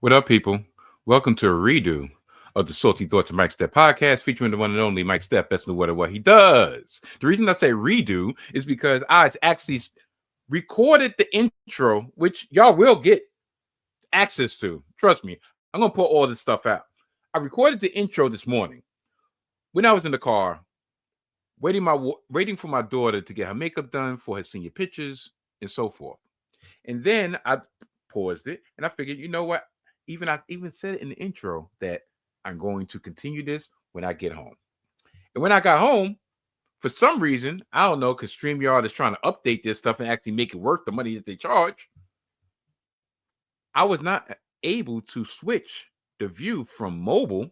What up, people? Welcome to a redo of the Salty Thoughts of Mike Steph podcast featuring the one and only Mike Steph, best in the world of what he does. The reason I say redo is because I actually recorded the intro, which y'all will get access to. Trust me, I'm going to put all this stuff out. I recorded the intro this morning when I was in the car waiting for my daughter to get her makeup done for her senior pictures and so forth. And then I paused it and I figured, you know what? I even said in the intro that I'm going to continue this when I get home. And when I got home, for some reason, I don't know, because StreamYard is trying to update this stuff and actually make it worth the money that they charge. I was not able to switch the view from mobile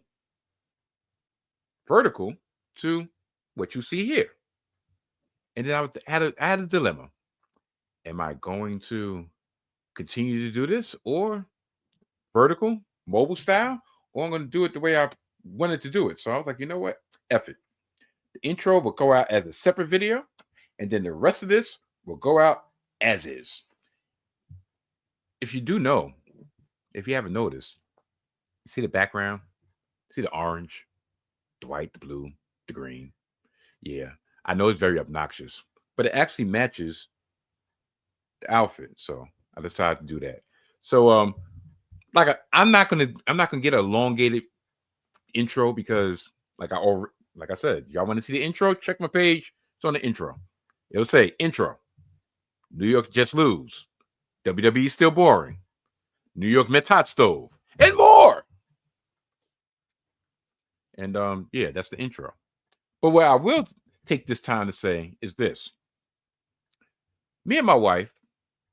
vertical to what you see here. And then I had a dilemma. Am I going to continue to do this or vertical, mobile style, or I'm going to do it the way I wanted to do it? So I was like, you know what? F it. The intro will go out as a separate video, and then the rest of this will go out as is. If you do know, if you haven't noticed, you see the background, see the orange, the white, the blue, the green. Yeah, I know it's very obnoxious, but it actually matches the outfit. So I decided to do that. So I'm not gonna get an elongated intro because like I said, y'all want to see the intro? Check my page. It's on the intro. It'll say intro. New York Jets lose. WWE still boring. New York Mets hot stove and more. And yeah, that's the intro. But what I will take this time to say is this: me and my wife,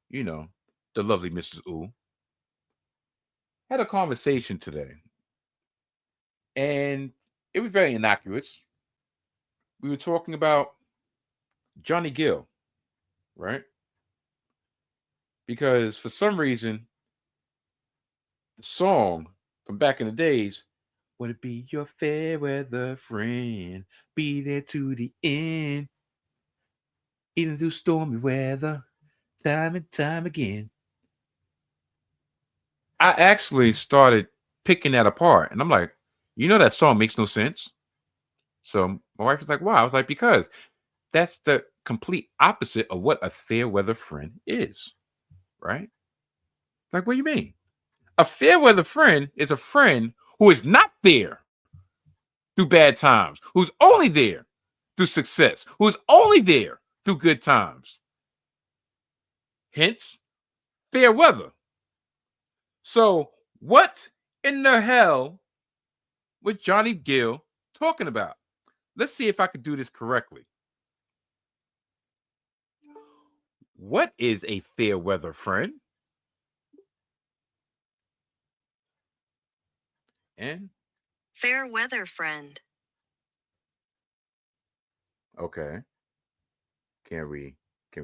you know, the lovely Mrs. Oo, had a conversation today, and it was very innocuous. We were talking about Johnny Gill, right? Because for some reason, the song from back in the days, "Would it be your fair weather friend? Be there to the end, even through stormy weather, time and time again." I actually started picking that apart, and I'm like, you know, that song makes no sense. So my wife was like, "Why?" I was like, "Because that's the complete opposite of what a fair weather friend is, right?" Like, what do you mean? A fair weather friend is a friend who is not there through bad times, who's only there through success, who's only there through good times. Hence, fair weather. So, what in the hell was Johnny Gill talking about? Let's see if I could do this correctly. What is a fair weather friend? And Fair weather friend. okay, can we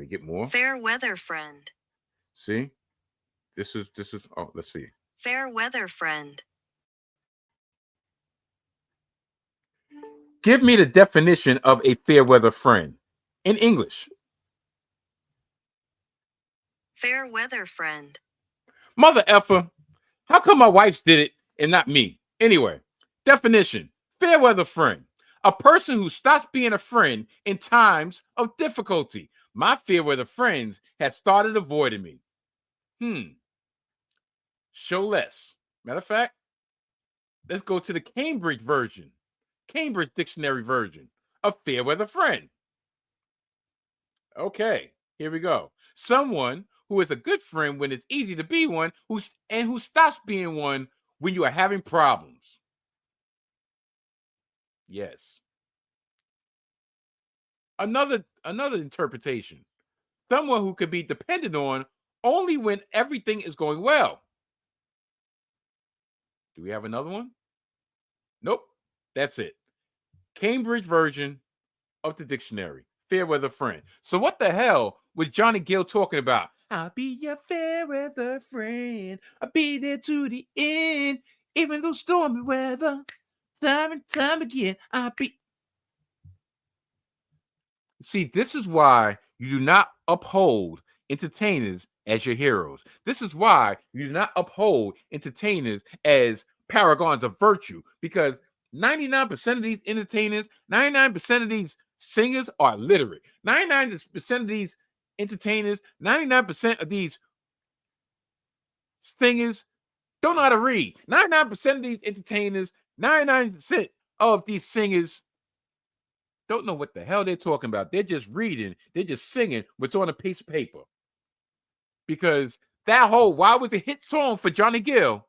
get more? Fair weather friend. See, this is. Oh, let's see. Fair weather friend. Give me the definition of a fair weather friend in English. Fair weather friend. Mother effer, how come my wife's did it and not me? Anyway, definition: fair weather friend. A person who stops being a friend in times of difficulty. My fair weather friends had started avoiding me. Show less. Matter of fact, let's go to the Cambridge version. Cambridge dictionary version of fair weather friend. Okay, here we go. Someone who is a good friend when it's easy to be one, who stops being one when you are having problems. Yes. Another interpretation. Someone who can be depended on only when everything is going well. Do we have another one? Nope. That's it. Cambridge version of the dictionary. Fair weather friend. So what the hell was Johnny Gill talking about? I'll be your fair weather friend. I'll be there to the end, even though stormy weather, time and time again. I'll be. See, this is why you do not uphold entertainers as your heroes. This is why you do not uphold entertainers as paragons of virtue, because 99% of these entertainers, 99% of these singers are literate. 99% of these entertainers, 99% of these singers don't know how to read. 99% of these entertainers, 99% of these singers don't know what the hell they're talking about. They're just reading, they're just singing what's on a piece of paper. Because that whole "Why was a hit song for Johnny Gill,"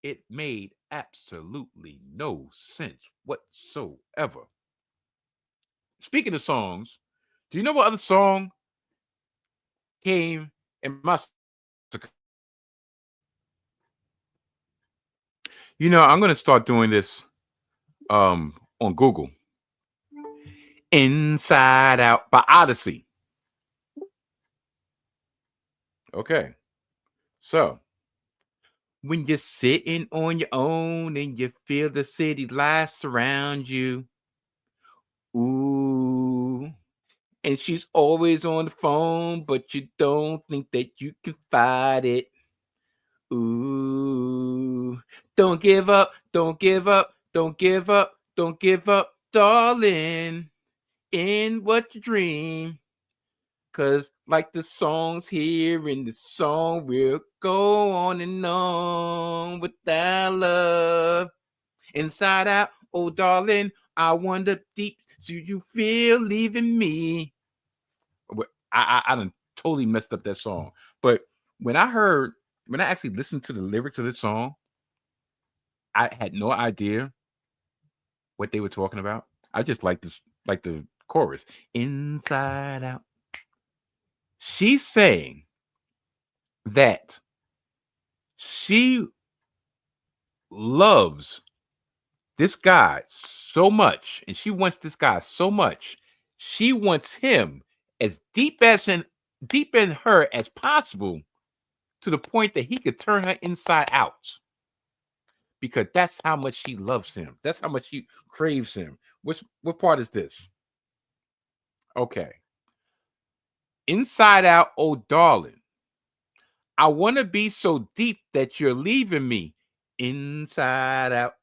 it made absolutely no sense whatsoever. Speaking of songs, do you know what other song came in my... You know, I'm going to start doing this on Google. Inside Out by Odyssey. Okay. So, when you're sitting on your own and you feel the city lights surround you. Ooh. And she's always on the phone, but you don't think that you can fight it. Ooh. Don't give up, don't give up, don't give up, don't give up, darling, in what you dream. Cause like the songs here in the song, we'll go on and on with that love. Inside out, oh darling, I wonder deep, do you feel leaving me? I done totally messed up that song. But when I actually listened to the lyrics of this song, I had no idea what they were talking about. I just like the chorus. Inside out. She's saying that she loves this guy so much, and she wants this guy so much. She wants him as deep in her as possible, to the point that he could turn her inside out, because that's how much she loves him. That's how much she craves him. What part is this? Okay. Inside out, oh darling, I want to be so deep that you're leaving me. Inside out.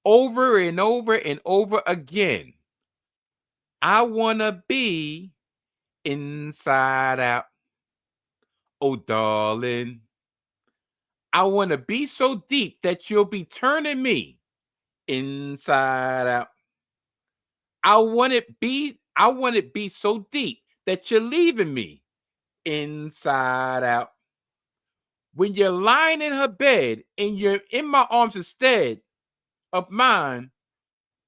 Over and over and over again. I want to be inside out. Oh darling, I want to be so deep that you'll be turning me inside out. I want it be so deep that you're leaving me inside out. When you're lying in her bed and you're in my arms instead of mine,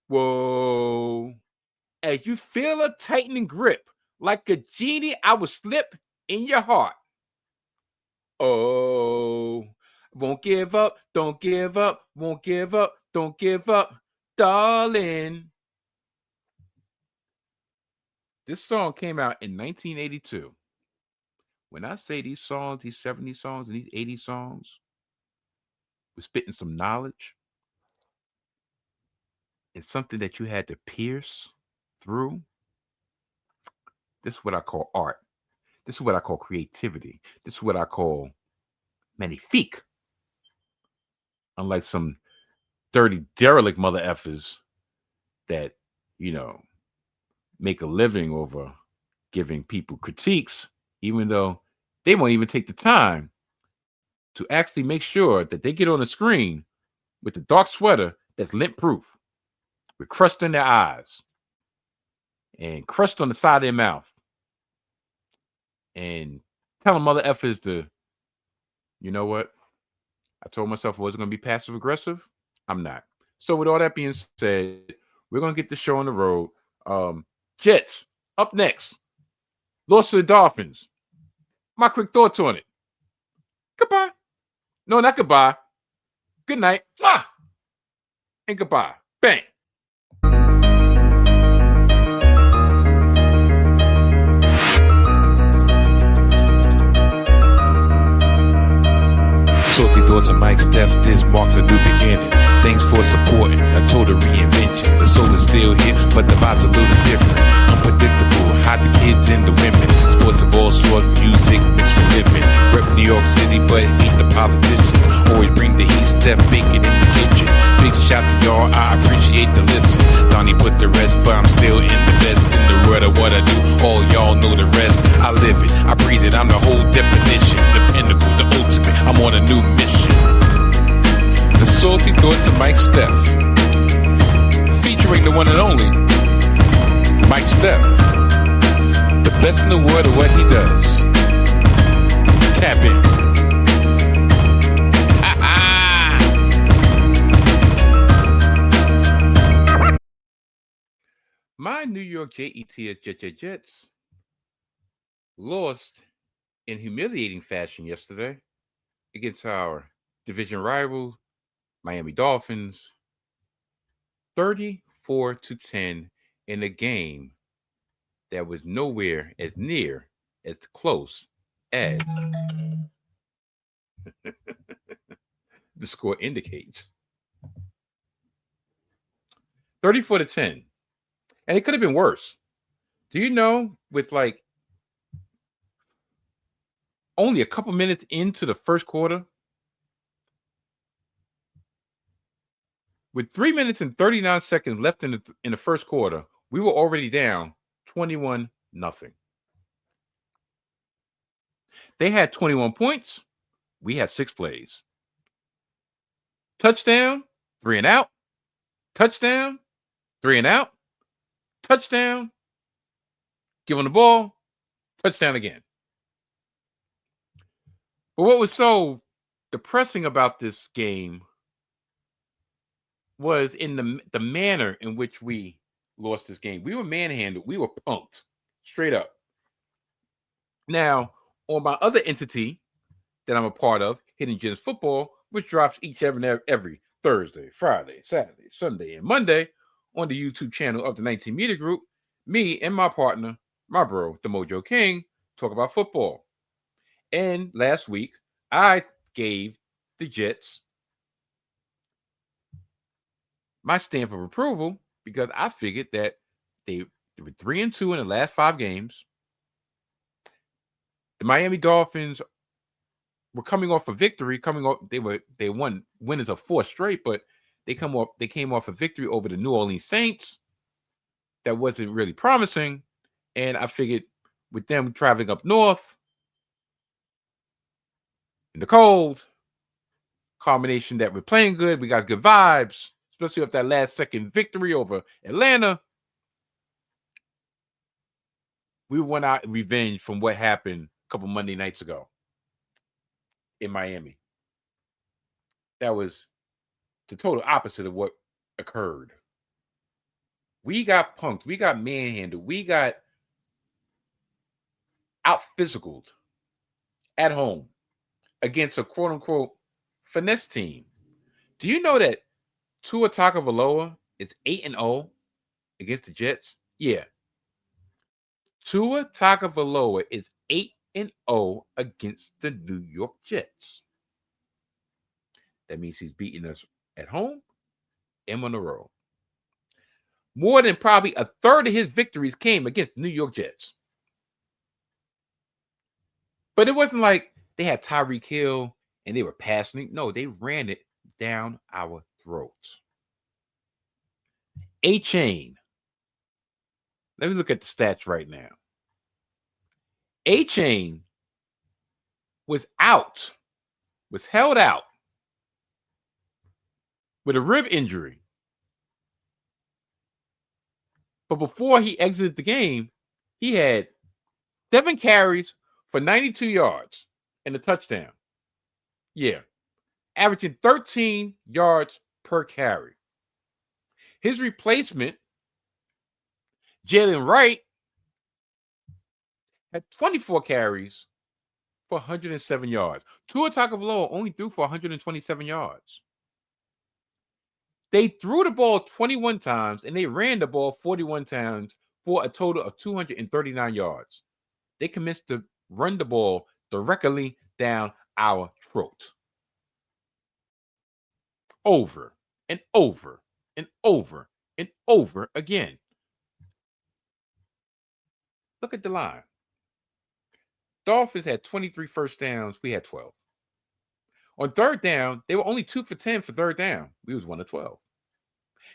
whoa, as you feel a tightening grip like a genie, I will slip in your heart. Oh, won't give up, don't give up, won't give up, don't give up, darling. This song came out in 1982. When I say these songs, these 70 songs and these 80 songs, we're spitting some knowledge. It's something that you had to pierce through. This is what I call art. This is what I call creativity. This is what I call magnifique. Unlike some dirty, derelict mother effers that, make a living over giving people critiques, even though they won't even take the time to actually make sure that they get on the screen with the dark sweater that's lint proof, with crust in their eyes and crust on the side of their mouth, and telling mother effers to, you know what? I told myself I wasn't going to be passive aggressive. I'm not. So with all that being said, we're going to get the show on the road. Jets up next. Lost to the Dolphins. My quick thoughts on it. Goodbye. No, not goodbye. Good night. And goodbye. Bang. Salty thoughts of Mike Steph, this marks a new beginning. Thanks for supporting a total reinvention. The soul is still here, but the vibe's a little different. Unpredictable, Hide the kids and the women. Sports of all sorts, music mixed with living. Rep New York City, but hate the politicians. Always bring the heat, Steph bacon in the kitchen. Big shout to y'all, I appreciate the listen. Donnie put the rest, but I'm still in the best. In the word of what I do, all y'all know the rest. I live it, I breathe it, I'm the whole definition. The pinnacle, the ultimate, I'm on a new mission. The salty thoughts of Mike Steph, featuring the one and only Mike Steph, the best in the world of what he does. Tap in. My New York Jets lost in humiliating fashion yesterday against our division rival, Miami Dolphins, 34-10 in a game that was nowhere as near as close as the score indicates. 34-10. And it could have been worse. Do you know, with like only a couple minutes into the first quarter, with 3 minutes and 39 seconds left in the first quarter, we were already down 21-0. They had 21 points. We had 6 plays. Touchdown, 3 and out. Touchdown, 3 and out. Touchdown, give them the ball, touchdown again. But what was so depressing about this game was in the manner in which we lost this game. We were manhandled. We were punked straight up. Now, on my other entity that I'm a part of, Hidden Gems Football, which drops each every Thursday, Friday, Saturday, Sunday, and Monday on the YouTube channel of the 19 Media Group, me and my partner, my bro, the Mojo King, talk about football. And last week, I gave the Jets my stamp of approval because I figured that they were 3-2 in the last 5 games. The Miami Dolphins were coming off a victory. They won winners of 4 straight, but they came off a victory over the New Orleans Saints that wasn't really promising. And I figured with them traveling up north in the cold, combination that we're playing good, we got good vibes, especially with that last second victory over Atlanta. We went out in revenge from what happened a couple Monday nights ago in Miami. That was the total opposite of what occurred. We got punked. We got manhandled. We got out-physicaled at home against a quote-unquote finesse team. Do you know that Tua Tagovailoa is 8-0 against the Jets? Yeah. Tua Tagovailoa is 8-0 against the New York Jets. That means he's beating us at home and on the road. More than probably a third of his victories came against the New York Jets. But it wasn't like they had Tyreek Hill and they were passing it. No, they ran it down our throats. A-Chain. Let me look at the stats right now. A-Chain was held out with a rib injury. But before he exited the game, he had 7 carries for 92 yards and a touchdown. Yeah. Averaging 13 yards per carry. His replacement, Jalen Wright, had 24 carries for 107 yards. Tua Tagovailoa only threw for 127 yards. They threw the ball 21 times and they ran the ball 41 times for a total of 239 yards. They commenced to run the ball directly down our throat. Over and over and over and over again. Look at the line. Dolphins had 23 first downs. We had 12. On third down, they were only 2 for 10 for third down. We was 1 of 12.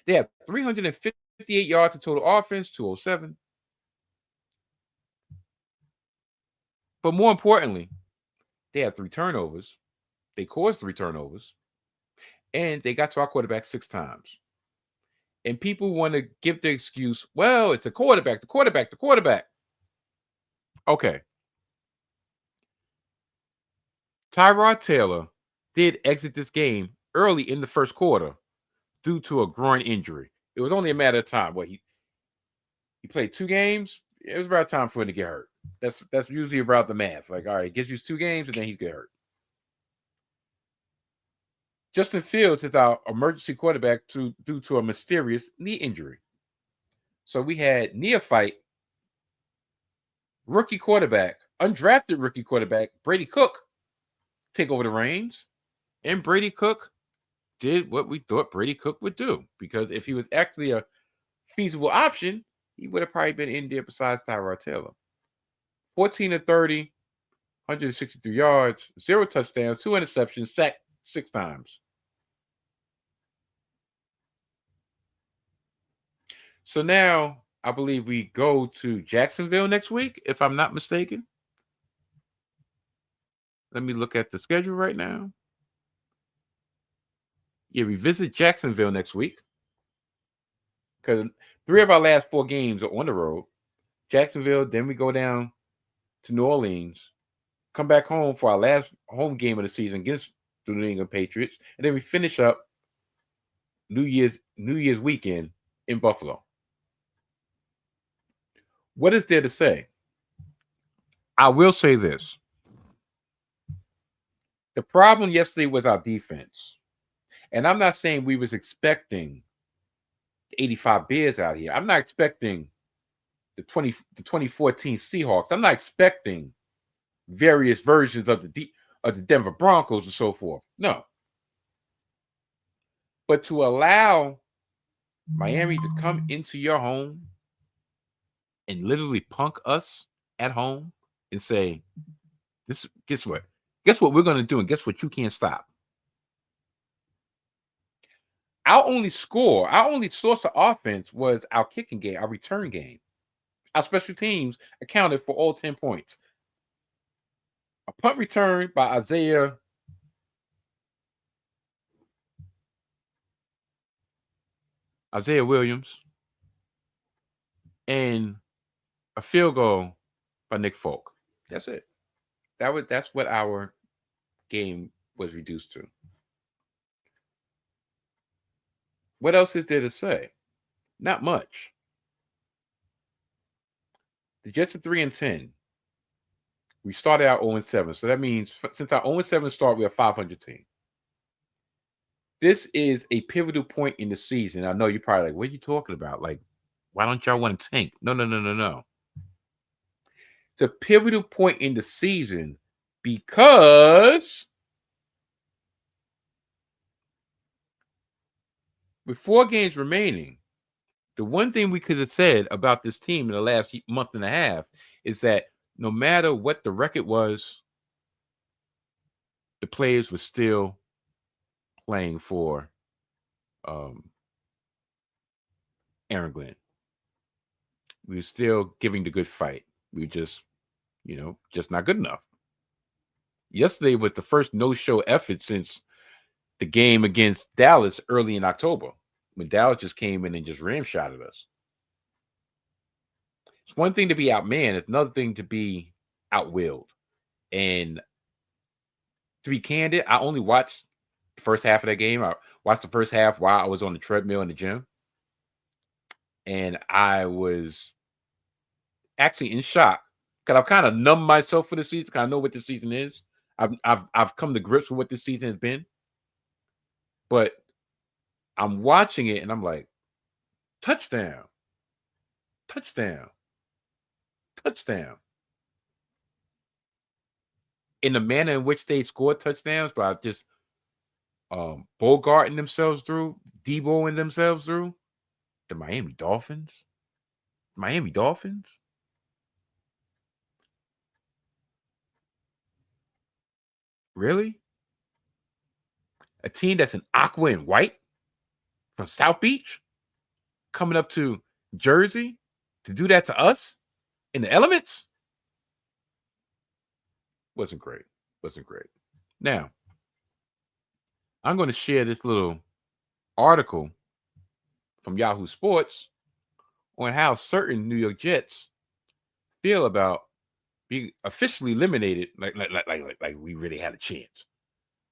They had 358 yards of total offense, 207. But more importantly, they had 3 turnovers. They caused 3 turnovers. And they got to our quarterback 6 times. And people want to give the excuse, well, it's the quarterback. Okay. Tyrod Taylor did exit this game early in the first quarter due to a groin injury. It was only a matter of time. He played 2 games. It was about time for him to get hurt. That's usually about the math. Like, all right, gets you 2 games and then he'd get hurt. Justin Fields is our emergency quarterback due to a mysterious knee injury. So we had neophyte rookie quarterback, undrafted rookie quarterback, Brady Cook, take over the reins. And Brady Cook did what we thought Brady Cook would do. Because if he was actually a feasible option, he would have probably been in there besides Tyrod Taylor. 14 of 30, 163 yards, 0 touchdowns, 2 interceptions, sacked 6 times. So now I believe we go to Jacksonville next week, if I'm not mistaken. Let me look at the schedule right now. Yeah, we visit Jacksonville next week because 3 of our last 4 games are on the road. Jacksonville, then we go down to New Orleans, come back home for our last home game of the season against the New England Patriots, and then we finish up New Year's weekend in Buffalo. What is there to say? I will say this. The problem yesterday was our defense. And I'm not saying we was expecting the 85 Bears out here. I'm not expecting the 2014 Seahawks. I'm not expecting various versions of the Denver Broncos and so forth. No. But to allow Miami to come into your home and literally punk us at home and say, "This, guess what? Guess what we're going to do, and guess what you can't stop." Our only source of offense was our kicking game, our return game. Our special teams accounted for all 10 points. A punt return by Isaiah Williams and a field goal by Nick Folk. That's it. That's what our game was reduced to. What else is there to say? Not much. The Jets are 3-10. We started out 0-7. So that means since our 0-7 start, we're a 500 team. This is a pivotal point in the season. I know you're probably like, what are you talking about? Like, why don't y'all want to tank? No. It's a pivotal point in the season because with 4 games remaining, the one thing we could have said about this team in the last month and a half is that no matter what the record was, the players were still playing for Aaron Glenn. We were still giving the good fight. We were just not good enough. Yesterday was the first no-show effort since the game against Dallas early in October, when Dallas just came in and just ramshotted us. It's one thing to be outmanned. It's another thing to be outwilled. And to be candid, I only watched the first half of that game. I watched the first half while I was on the treadmill in the gym. And I was actually in shock because I've kind of numbed myself for the season. I know what the season is. I've come to grips with what this season has been. But I'm watching it and I'm like, touchdown. In the manner in which they scored touchdowns by just bogarting themselves through, deboing themselves through, the Miami Dolphins. Really? A team that's in aqua and white from South Beach coming up to Jersey to do that to us in the elements? Wasn't great. Wasn't great. Now, I'm going to share this little article from Yahoo Sports on how certain New York Jets feel about being officially eliminated, like we really had a chance.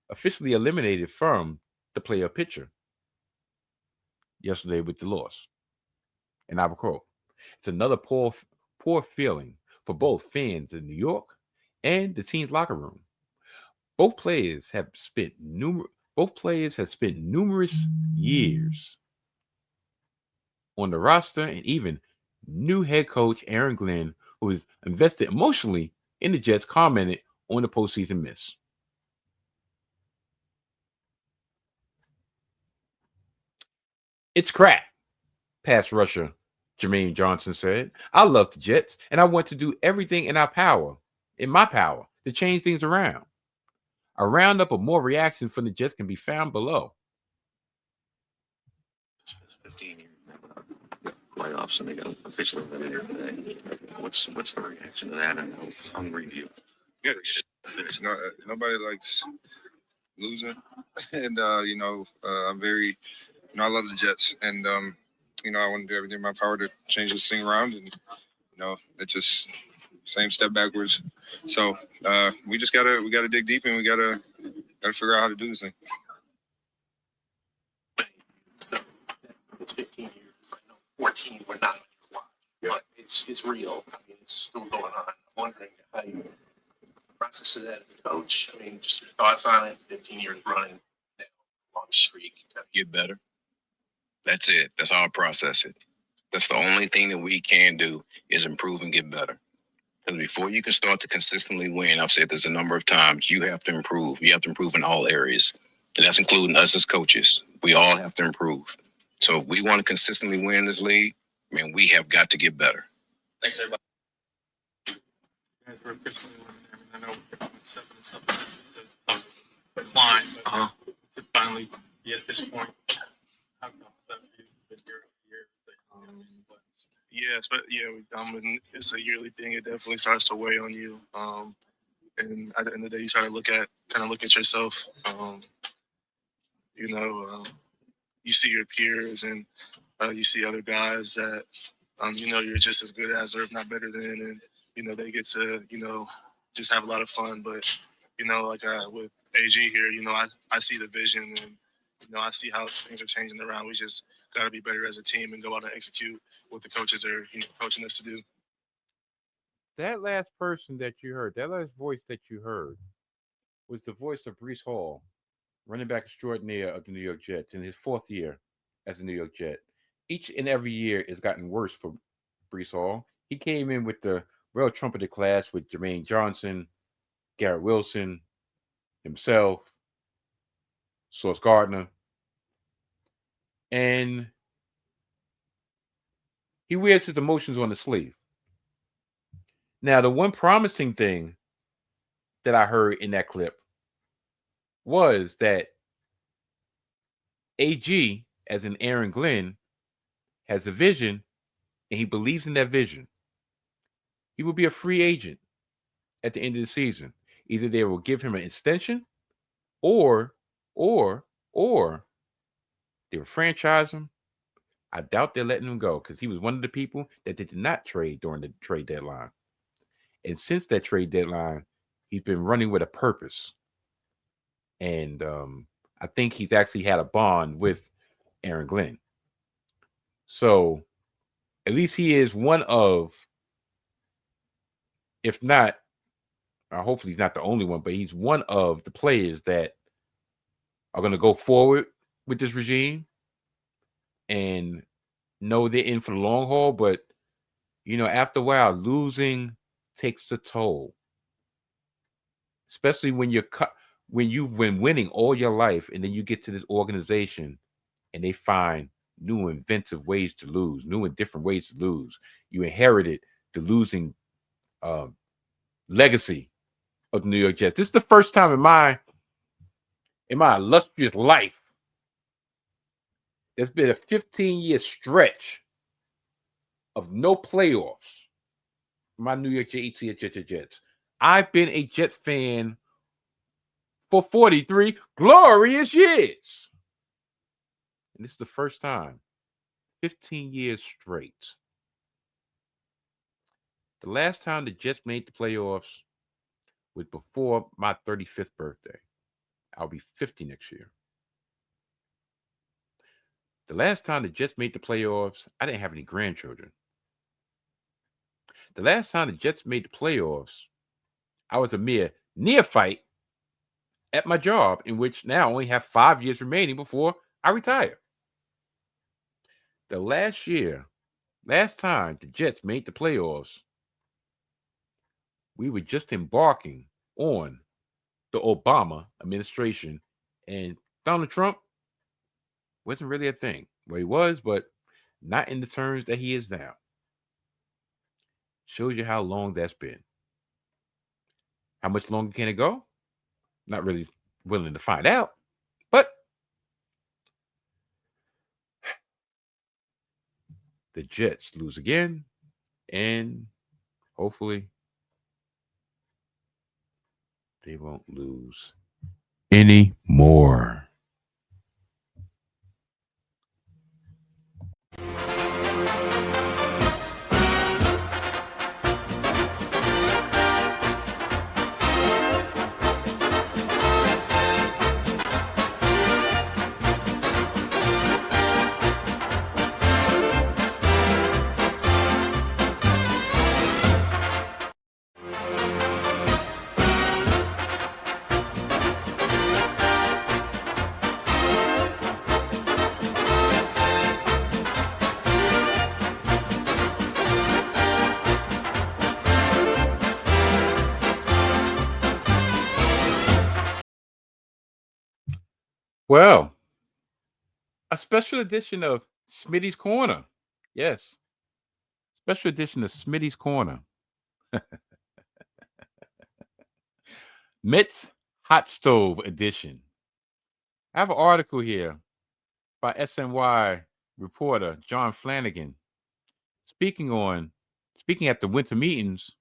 Officially eliminated from the playoff picture yesterday with the loss. And I will quote, "It's another poor feeling for both fans in New York and the team's locker room. Both players have spent numerous years on the roster, and even new head coach Aaron Glenn, who is invested emotionally in the Jets, commented on the postseason miss. It's crap," pass rusher Jermaine Johnson said. "I love the Jets, and I want to do everything in my power, to change things around. A roundup of more reaction from the Jets can be found below." 15-year playoffs, and they got officially eliminated today. What's the reaction to that and on review? Yeah, it's not, nobody likes losing, and I'm very, I love the Jets, and I want to do everything in my power to change this thing around, and it just same step backwards. So we gotta dig deep, and we gotta figure out how to do this thing. It's 15 years. I know 14 were not on your watch, but it's real. I mean, it's still going on. I'm wondering how you process that as a coach. I mean, just your thoughts on it. 15 years running, long streak. Get better. That's it. That's how I process it. That's the only thing that we can do is improve and get better. Because before you can start to consistently win, I've said this a number of times, you have to improve. You have to improve in all areas. And that's including us as coaches. We all have to improve. So if we want to consistently win this league, man, we have got to get better. Thanks, everybody. You guys were officially winning. I know we're 7 and stuff. It's a tough climb, but to finally be at this point, how tough is that for you? Been year. Yes, but it's a yearly thing. It definitely starts to weigh on you. And at the end of the day, you start to look at yourself. You see your peers, and you see other guys that you're just as good as, or if not better than, and they get to just have a lot of fun. But with AG here, I see the vision, and I see how things are changing around. We just got to be better as a team and go out and execute what the coaches are coaching us to do. That last person that you heard, that last voice that you heard, was the voice of Breece Hall, running back extraordinaire of the New York Jets, in his 4th year as a New York Jet. Each and every year has gotten worse for Breece Hall. He came in with the well trumpeted class with Jermaine Johnson, Garrett Wilson, himself, Sauce Gardner, and he wears his emotions on his sleeve. Now, the one promising thing that I heard in that clip was that AG, as in Aaron Glenn, has a vision, and he believes in that vision. He will be a free agent at the end of the season. Either they will give him an extension, or they will franchise him. I doubt they're letting him go, because he was one of the people that they did not trade during the trade deadline. And since that trade deadline, he's been running with a purpose. And I think he's actually had a bond with Aaron Glenn. So at least he is one of, if not, hopefully he's not the only one, but he's one of the players that are going to go forward with this regime and know they're in for the long haul. But, after a while, losing takes a toll, especially when you've been winning all your life, and then you get to this organization and they find new inventive ways to lose, new and different ways to lose. You inherited the losing legacy of the New York Jets. This is the first time in my illustrious life there's been a 15-year stretch of no playoffs for my New York Jets. I've been a Jet fan for 43 glorious years. And this is the first time, 15 years straight. The last time the Jets made the playoffs was before my 35th birthday. I'll be 50 next year. The last time the Jets made the playoffs, I didn't have any grandchildren. The last time the Jets made the playoffs, I was a mere neophyte at my job, in which now I only have 5 years remaining before I retire. The last time the Jets made the playoffs, we were just embarking on the Obama administration, and Donald Trump wasn't really a thing. Well, he was, but not in the terms that he is now. Shows you how long that's been. How much longer can it go? Not really willing to find out, but the Jets lose again, and hopefully they won't lose anymore. Well, a special edition of Smitty's Corner. Yes, special edition of Smitty's Corner. Mets Hot Stove Edition. I have an article here by SNY reporter John Flanagan speaking at the winter meetings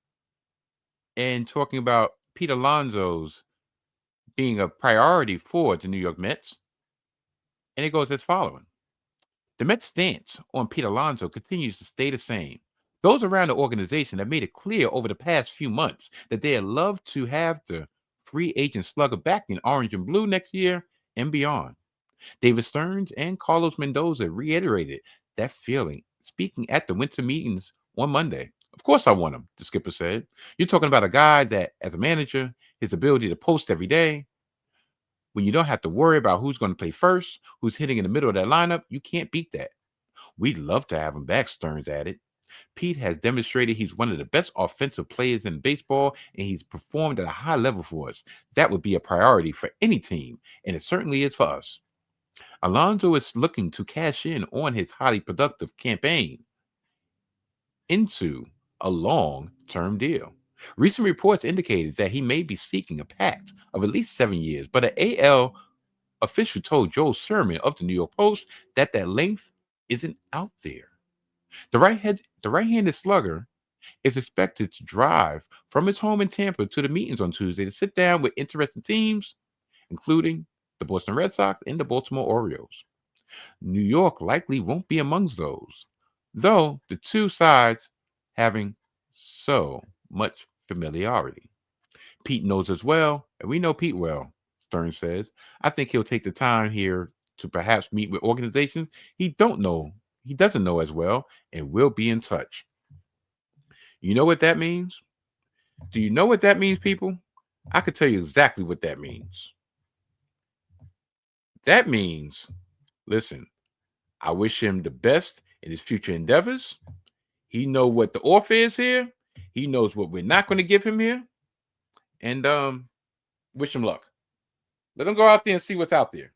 and talking about Pete Alonso's being a priority for the New York Mets. And it goes as following. The Mets' stance on Pete Alonso continues to stay the same. Those around the organization have made it clear over the past few months that they'd love to have the free agent slugger back in orange and blue next year and beyond. David Stearns and Carlos Mendoza reiterated that feeling, speaking at the winter meetings on Monday. Of course I want him, the skipper said. You're talking about a guy that, as a manager, his ability to post every day, when you don't have to worry about who's going to play first, who's hitting in the middle of that lineup, you can't beat that. We'd love to have him back, Stearns added. Pete has demonstrated he's one of the best offensive players in baseball, and he's performed at a high level for us. That would be a priority for any team, and it certainly is for us. Alonso is looking to cash in on his highly productive campaign into a long-term deal. Recent reports indicated that he may be seeking a pact of at least 7 years, but an AL official told Joel Sermon of the New York Post that length isn't out there. The right-handed slugger is expected to drive from his home in Tampa to the meetings on Tuesday to sit down with interested teams, including the Boston Red Sox and the Baltimore Orioles. New York likely won't be amongst those, though the two sides having so much familiarity. Pete knows as well, and we know Pete well, Stearns says. I think he'll take the time here to perhaps meet with organizations he doesn't know as well, and will be in touch. You know what that means? Do you know what that means, people? I could tell you exactly what that means. That means, listen, I wish him the best in his future endeavors. He knows what the offer is here. He knows what we're not going to give him here. And wish him luck. Let him go out there and see what's out there.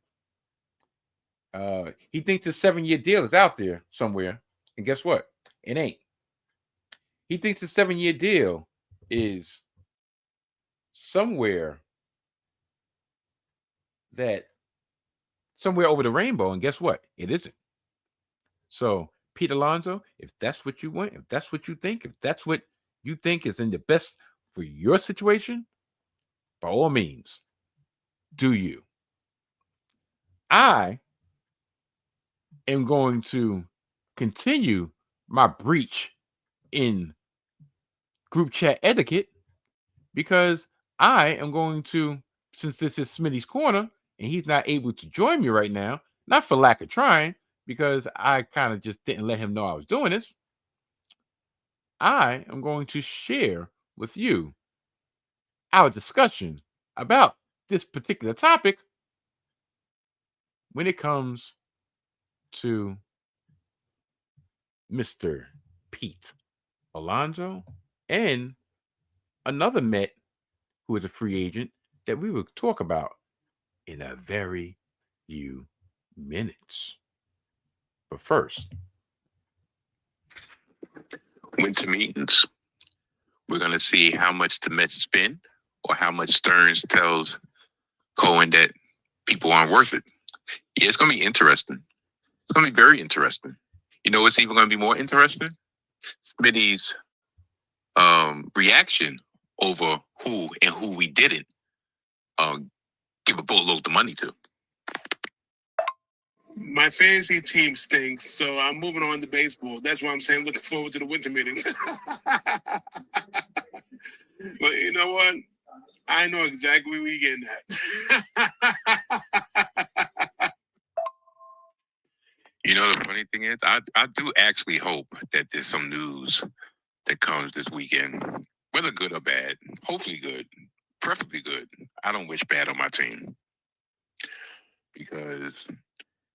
He thinks his 7-year deal is out there somewhere. And guess what? It ain't. He thinks his 7-year deal is somewhere over the rainbow, and guess what? It isn't. So, Pete Alonso, if that's what you want, if that's what you think, if that's what you think is in the best for your situation, by all means, do you. I am going to continue my breach in group chat etiquette because I am going to, since this is Smitty's Corner and he's not able to join me right now, not for lack of trying, because I kind of just didn't let him know I was doing this, I am going to share with you our discussion about this particular topic when it comes to Mr. Pete Alonso and another Met who is a free agent that we will talk about in a very few minutes. But first, Winter meetings. We're going to see how much the Mets spend or how much Stearns tells Cohen that people aren't worth it. Yeah, it's going to be interesting. It's going to be very interesting. You know what's even going to be more interesting? Smitty's reaction over who and who we didn't give a boatload of money to. My fantasy team stinks, so I'm moving on to baseball. That's why I'm saying looking forward to the winter meetings. But you know what? I know exactly where we're getting at. You know, the funny thing is, I do actually hope that there's some news that comes this weekend, whether good or bad. Hopefully good, preferably good. I don't wish bad on my team because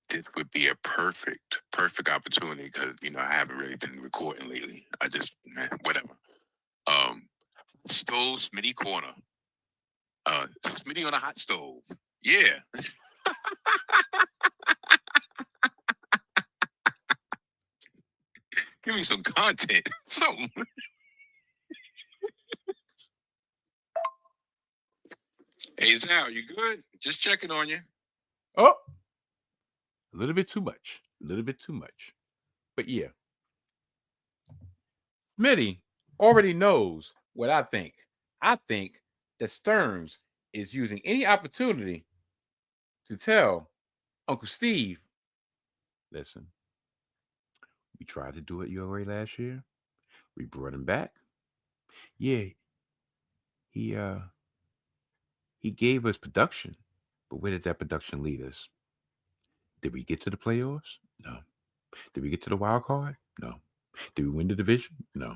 this would be a perfect opportunity because, you know, I haven't really been recording lately. I just, whatever. Stove, Smitty Corner. Smitty on a hot stove. Yeah. Give me some content. Something. Hey, Zal, you good? Just checking on you. oh, a little bit too much. But yeah, Smitty already knows what I think. I think that Stearns is using any opportunity to tell Uncle Steve, listen, we tried to do it your way last year. We brought him back. Yeah, he gave us production, but where did that production lead us? Did we get to the playoffs? No. Did we get to the wild card? No. Did we win the division? No.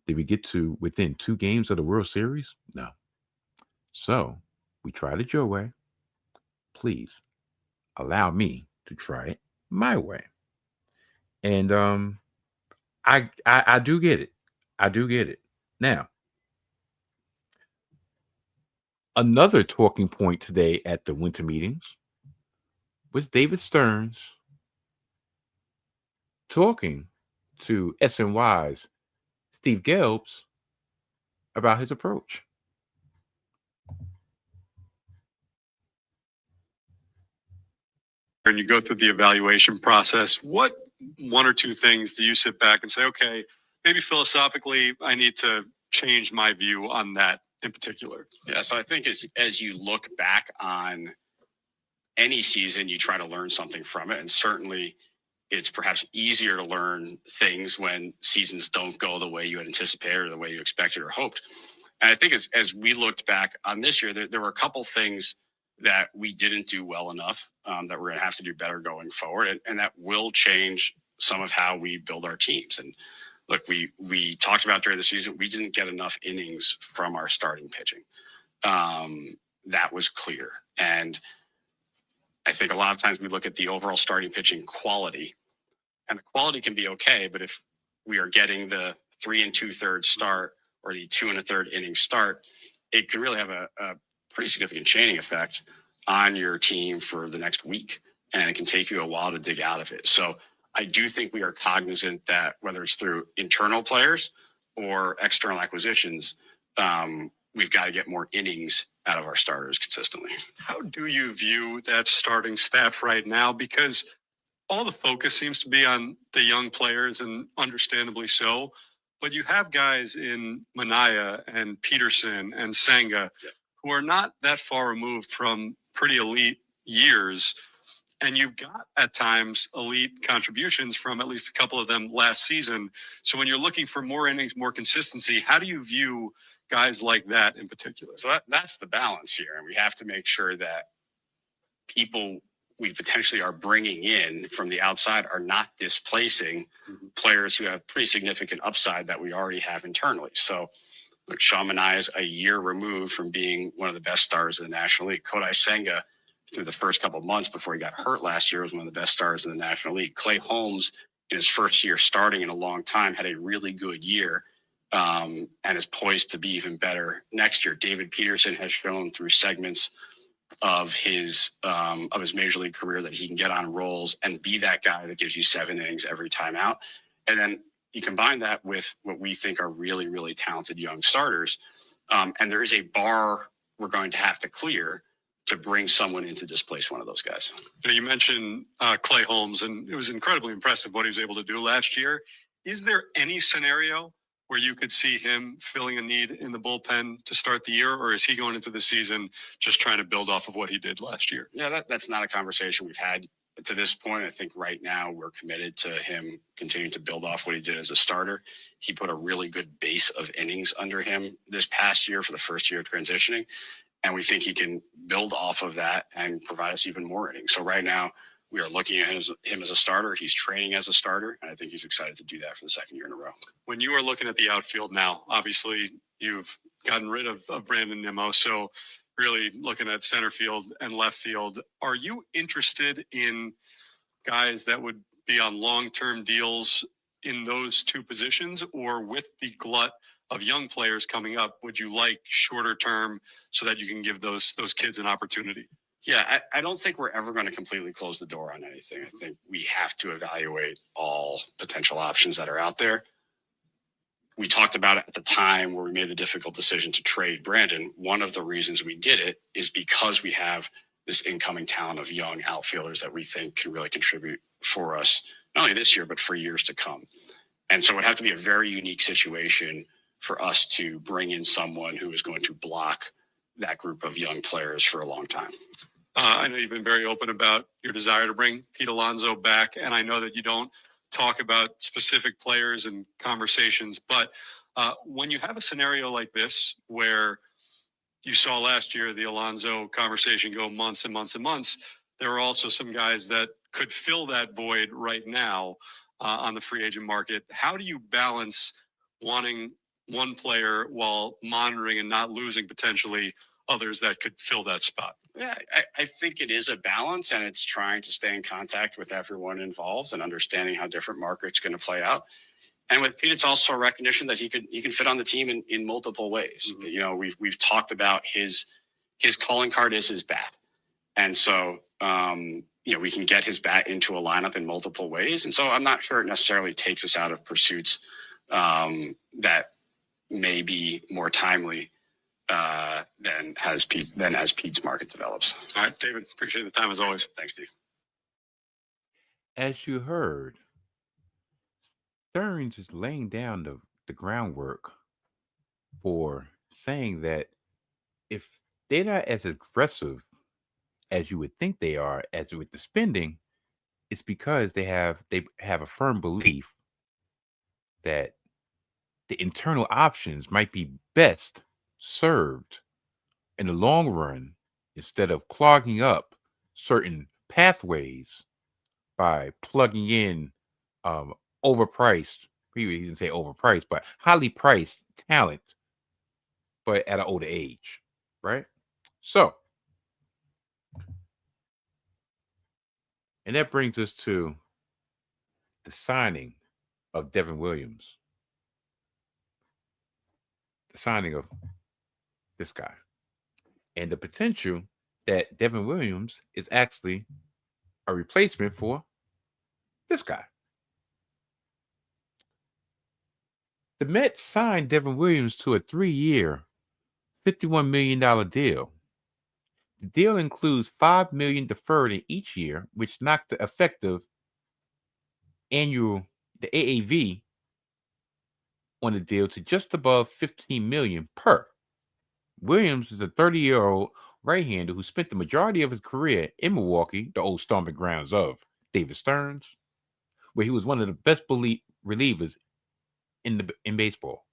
Did we get to within 2 games of the World Series? No. So we tried it your way. Please allow me to try it my way. And I do get it. I do get it. Now, another talking point today at the winter meetings was David Stearns talking to SNY's Steve Gelbs about his approach. And you go through the evaluation process, what 1 or 2 things do you sit back and say, okay, maybe philosophically, I need to change my view on that in particular? Yeah, so I think as you look back on any season, you try to learn something from it. And certainly it's perhaps easier to learn things when seasons don't go the way you had anticipated or the way you expected or hoped. And I think as we looked back on this year, there were a couple things that we didn't do well enough that we're going to have to do better going forward. And that will change some of how we build our teams. And look, we talked about during the season, we didn't get enough innings from our starting pitching. That was clear. And I think a lot of times we look at the overall starting pitching quality, and the quality can be okay, but if we are getting the 3 2/3 start or the 2 1/3 inning start, it can really have a pretty significant chaining effect on your team for the next week. And it can take you a while to dig out of it. So I do think we are cognizant that whether it's through internal players or external acquisitions, we've got to get more innings out of our starters consistently. How do you view that starting staff right now? Because all the focus seems to be on the young players, and understandably so. But you have guys in Manaya and Peterson and Senga who are not that far removed from pretty elite years. And you've got at times elite contributions from at least a couple of them last season. So when you're looking for more innings, more consistency, how do you view guys like that in particular? So that's the balance here. And we have to make sure that people we potentially are bringing in from the outside are not displacing players who have pretty significant upside that we already have internally. So look, Sean Manaya is a year removed from being one of the best stars in the National League. Kodai Senga, through the first couple of months before he got hurt last year, was one of the best stars in the National League. Clay Holmes, in his first year starting in a long time, had a really good year and is poised to be even better next year. David Peterson has shown through segments of his major league career that he can get on rolls and be that guy that gives you 7 innings every time out. And then you combine that with what we think are really, really talented young starters. And there is a bar we're going to have to clear to bring someone in to displace one of those guys. You mentioned Clay Holmes, and it was incredibly impressive what he was able to do last year. Is there any scenario where you could see him filling a need in the bullpen to start the year, or is he going into the season just trying to build off of what he did last year? Yeah, that's not a conversation we've had to this point. I think right now we're committed to him continuing to build off what he did as a starter. He put a really good base of innings under him this past year for the first year of transitioning. And we think he can build off of that and provide us even more innings. So right now we are looking at him as a starter. He's training as a starter, and I think he's excited to do that for the second year in a row. When you are looking at the outfield now, obviously you've gotten rid of Brandon Nimmo, so really looking at center field and left field. Are you interested in guys that would be on long-term deals in those two positions, or with the glut of young players coming up, would you like shorter term so that you can give those kids an opportunity? Yeah, I don't think we're ever going to completely close the door on anything. I think we have to evaluate all potential options that are out there. We talked about it at the time where we made the difficult decision to trade Brandon. One of the reasons we did it is because we have this incoming talent of young outfielders that we think can really contribute for us, not only this year, but for years to come. And so it would have to be a very unique situation for us to bring in someone who is going to block that group of young players for a long time. I know you've been very open about your desire to bring Pete Alonso back, and I know that you don't talk about specific players and conversations, but when you have a scenario like this where you saw last year the Alonso conversation go months and months and months, there are also some guys that could fill that void right now on the free agent market. How do you balance wanting one player while monitoring and not losing potentially others that could fill that spot? Yeah, I think it is a balance, and it's trying to stay in contact with everyone involved and understanding how different markets going to play out. And with Pete, it's also a recognition that he can fit on the team in multiple ways. Mm-hmm. You know, we've talked about his calling card is his bat, and so you know, we can get his bat into a lineup in multiple ways. And so I'm not sure it necessarily takes us out of pursuits that may be more timely than as Pete's market develops. All right, David, appreciate the time as always. Thanks, Steve. As you heard, Stearns is laying down the groundwork for saying that if they're not as aggressive as you would think they are as with the spending, it's because they have a firm belief that the internal options might be best served in the long run instead of clogging up certain pathways by plugging in overpriced, he didn't say overpriced, but highly priced talent, but at an older age, right? So, and that brings us to the signing of Devin Williams. The signing of this guy. And the potential that Devin Williams is actually a replacement for this guy. The Mets signed Devin Williams to a 3-year, $51 million deal. The deal includes $5 million deferred in each year, which knocked the effective annual the AAV on the deal to just above $15 million per. Williams is a 30-year-old right-hander who spent the majority of his career in Milwaukee, the old stomping grounds of David Stearns, where he was one of the best relievers in baseball.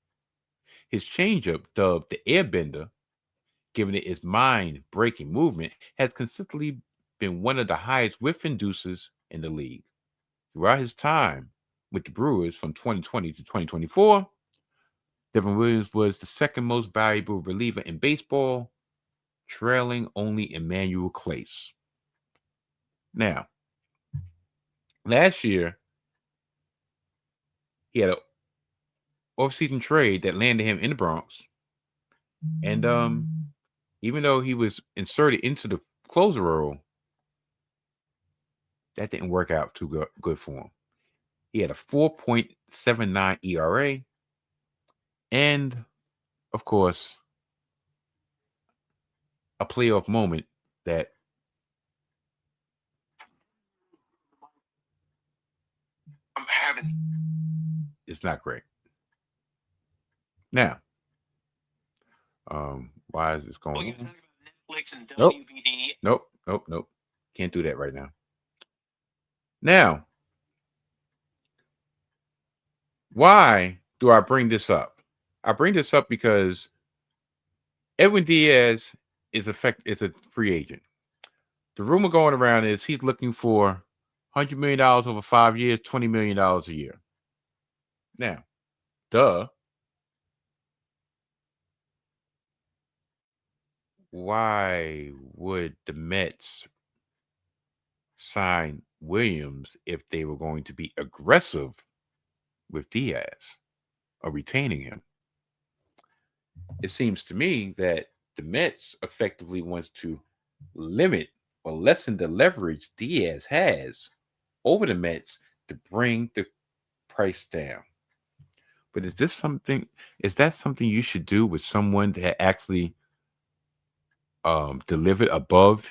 His changeup, dubbed the Airbender, given it its mind-breaking movement, has consistently been one of the highest whiff inducers in the league. Throughout his time with the Brewers from 2020 to 2024, Devin Williams was the second most valuable reliever in baseball, trailing only Emmanuel Clace. Now, last year, he had an off-season trade that landed him in the Bronx. And even though he was inserted into the closer role, that didn't work out too good for him. He had a 4.79 ERA. And, of course, a playoff moment that I'm having is not great. Now, why is this going on? you were talking about Netflix and Nope. WBD. Nope. Can't do that right now. Now, why do I bring this up? I bring this up because Edwin Diaz is a free agent. The rumor going around is he's looking for $100 million over 5 years, $20 million a year. Now, why would the Mets sign Williams if they were going to be aggressive with Diaz or retaining him? It seems to me that the Mets effectively wants to limit or lessen the leverage Diaz has over the Mets to bring the price down. But is that something you should do with someone that actually delivered above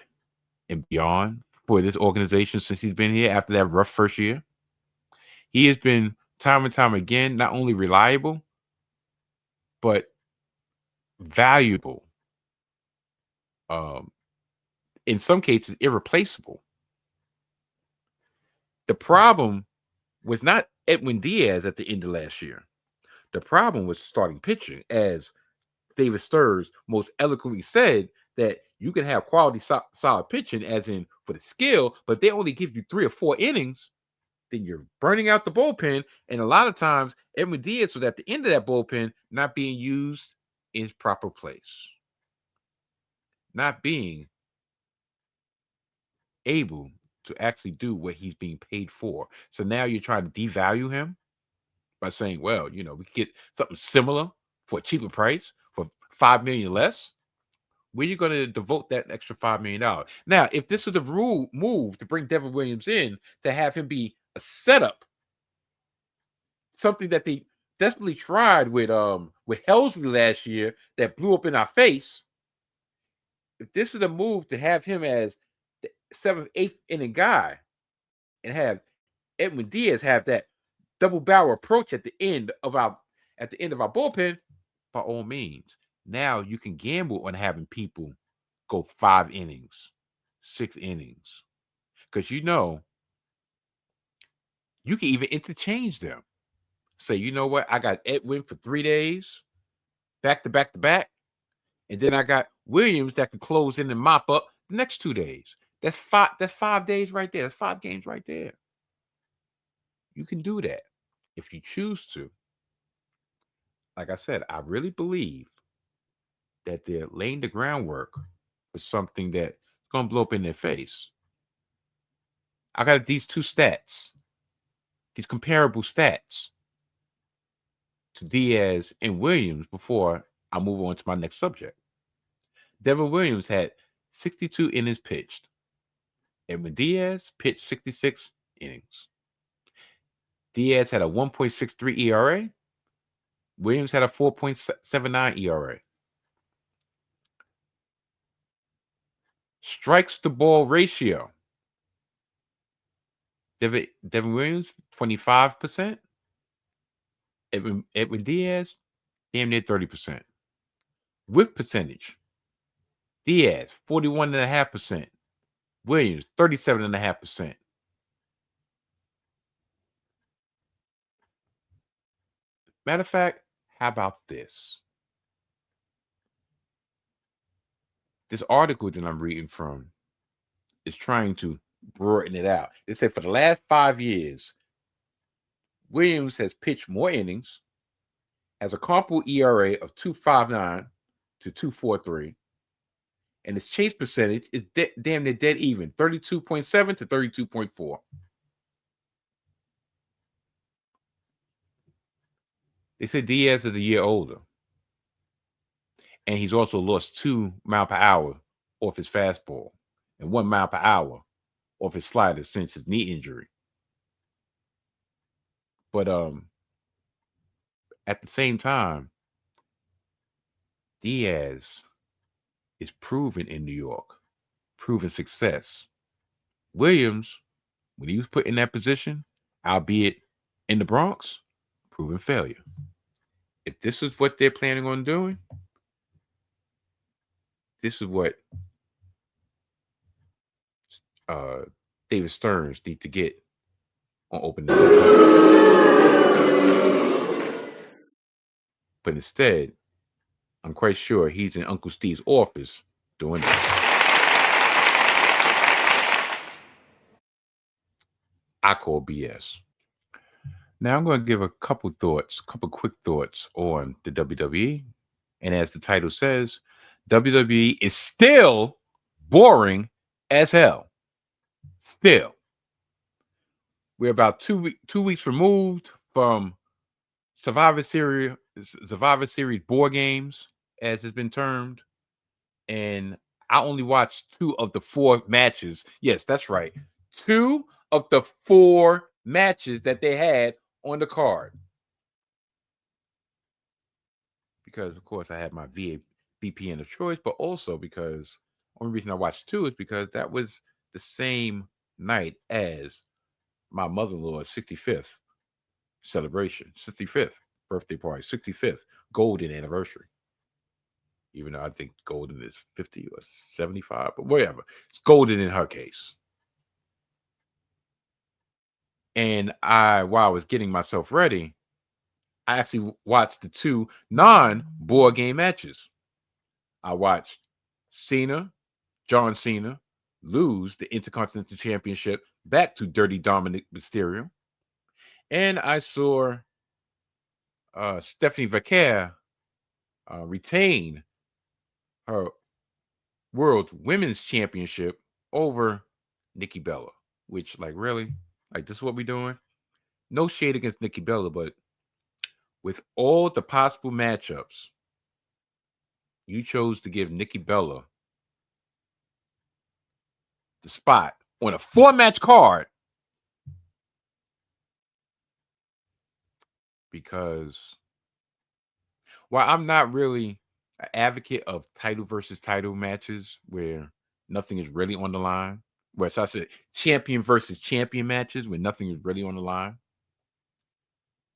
and beyond for this organization since he's been here after that rough first year? He has been time and time again not only reliable, but valuable. In some cases, irreplaceable. The problem was not Edwin Diaz at the end of last year. The problem was starting pitching, as David Stearns most eloquently said, that you can have quality solid pitching as in for the skill, but they only give you 3 or 4 innings, then you're burning out the bullpen. And a lot of times Edwin Diaz was at the end of that bullpen not being used in his proper place, not being able to actually do what he's being paid for. So now you're trying to devalue him by saying, well, we could get something similar for a cheaper price for $5 million less. Where are you going to devote that extra $5 million? Now, if this is the rule move to bring Devin Williams in to have him be a setup, something that they desperately tried with Helsley last year that blew up in our face. If this is a move to have him as the 7th, 8th inning guy and have Edwin Diaz have that double barrel approach at the end of our bullpen, by all means. Now you can gamble on having people go 5 innings, 6 innings. Because you can even interchange them. Say, you know what? I got Edwin for 3 days, back to back to back. And then I got Williams that can close in and mop up the next 2 days. That's 5 days right there. That's 5 games right there. You can do that if you choose to. Like I said, I really believe that they're laying the groundwork for something that's going to blow up in their face. I got these 2 stats, these comparable stats to Diaz and Williams before I move on to my next subject. Devin Williams had 62 innings pitched. Edwin Diaz pitched 66 innings. Diaz had a 1.63 ERA. Williams had a 4.79 ERA. Strikes to ball ratio. Devin Williams, 25%. Edwin Diaz, damn near 30%. Whiff percentage. Diaz, 41.5%. Williams, 37.5%. Matter of fact, how about this? This article that I'm reading from is trying to broaden it out. They said for the last 5 years, Williams has pitched more innings, has a comparable ERA of 2.59 to 2.43, and his chase percentage is damn near dead even, 32.7 to 32.4. They said Diaz is a year older, and he's also lost 2 miles per hour off his fastball and 1 mile per hour off his slider since his knee injury. But at the same time, Diaz is proven in New York, proven success. Williams, when he was put in that position, albeit in the Bronx, proven failure. If this is what they're planning on doing, this is what David STEARNS need to get on opening day. But instead, I'm quite sure he's in Uncle Steve's office doing that. I call BS. Now I'm going to give a couple quick thoughts on the WWE. And as the title says, WWE is still boring as hell. Still. We're about 2 weeks removed from Survivor Series board games, as it's been termed. And I only watched 2 of the 4 matches. Yes, that's right. 2 of the 4 matches that they had on the card. Because, of course, I had my VPN of choice, but also because the only reason I watched 2 is because that was the same night as my mother-in-law's 65th celebration, 65th birthday party, 65th golden anniversary. Even though I think golden is 50 or 75, but whatever. It's golden in her case. And while I was getting myself ready, I actually watched the 2 non-board game matches. I watched John Cena, lose the Intercontinental Championship back to Dirty Dominic Mysterio. And I saw Stephanie Vaquer retain her World Women's Championship over Nikki Bella, which, like, really? Like, this is what we're doing? No shade against Nikki Bella, but with all the possible matchups, you chose to give Nikki Bella the spot on a 4-match card because while I'm not really an advocate of title versus title matches where nothing is really on the line, where it's actually champion versus champion matches where nothing is really on the line,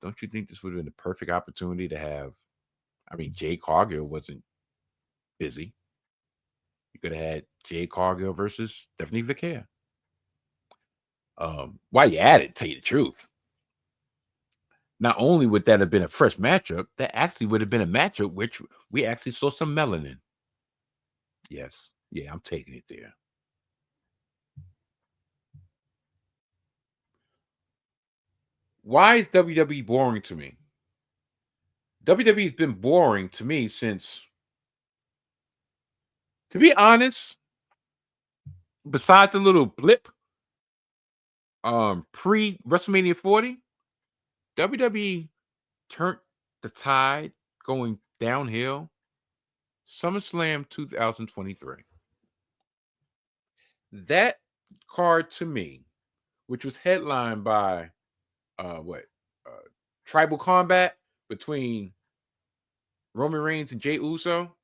don't you think this would have been the perfect opportunity to have? I mean, Jade Cargill wasn't busy. You could have had Jade Cargill versus Stephanie Vaquer. While you at it, tell you the truth, not only would that have been a fresh matchup, that actually would have been a matchup which we actually saw some melanin. Yes. Yeah, I'm taking it there. Why is WWE boring to me? WWE has been boring to me since, to be honest, besides the little blip pre WrestleMania 40, WWE turned the tide going downhill SummerSlam 2023. That card to me, which was headlined by tribal combat between Roman Reigns and Jey Uso,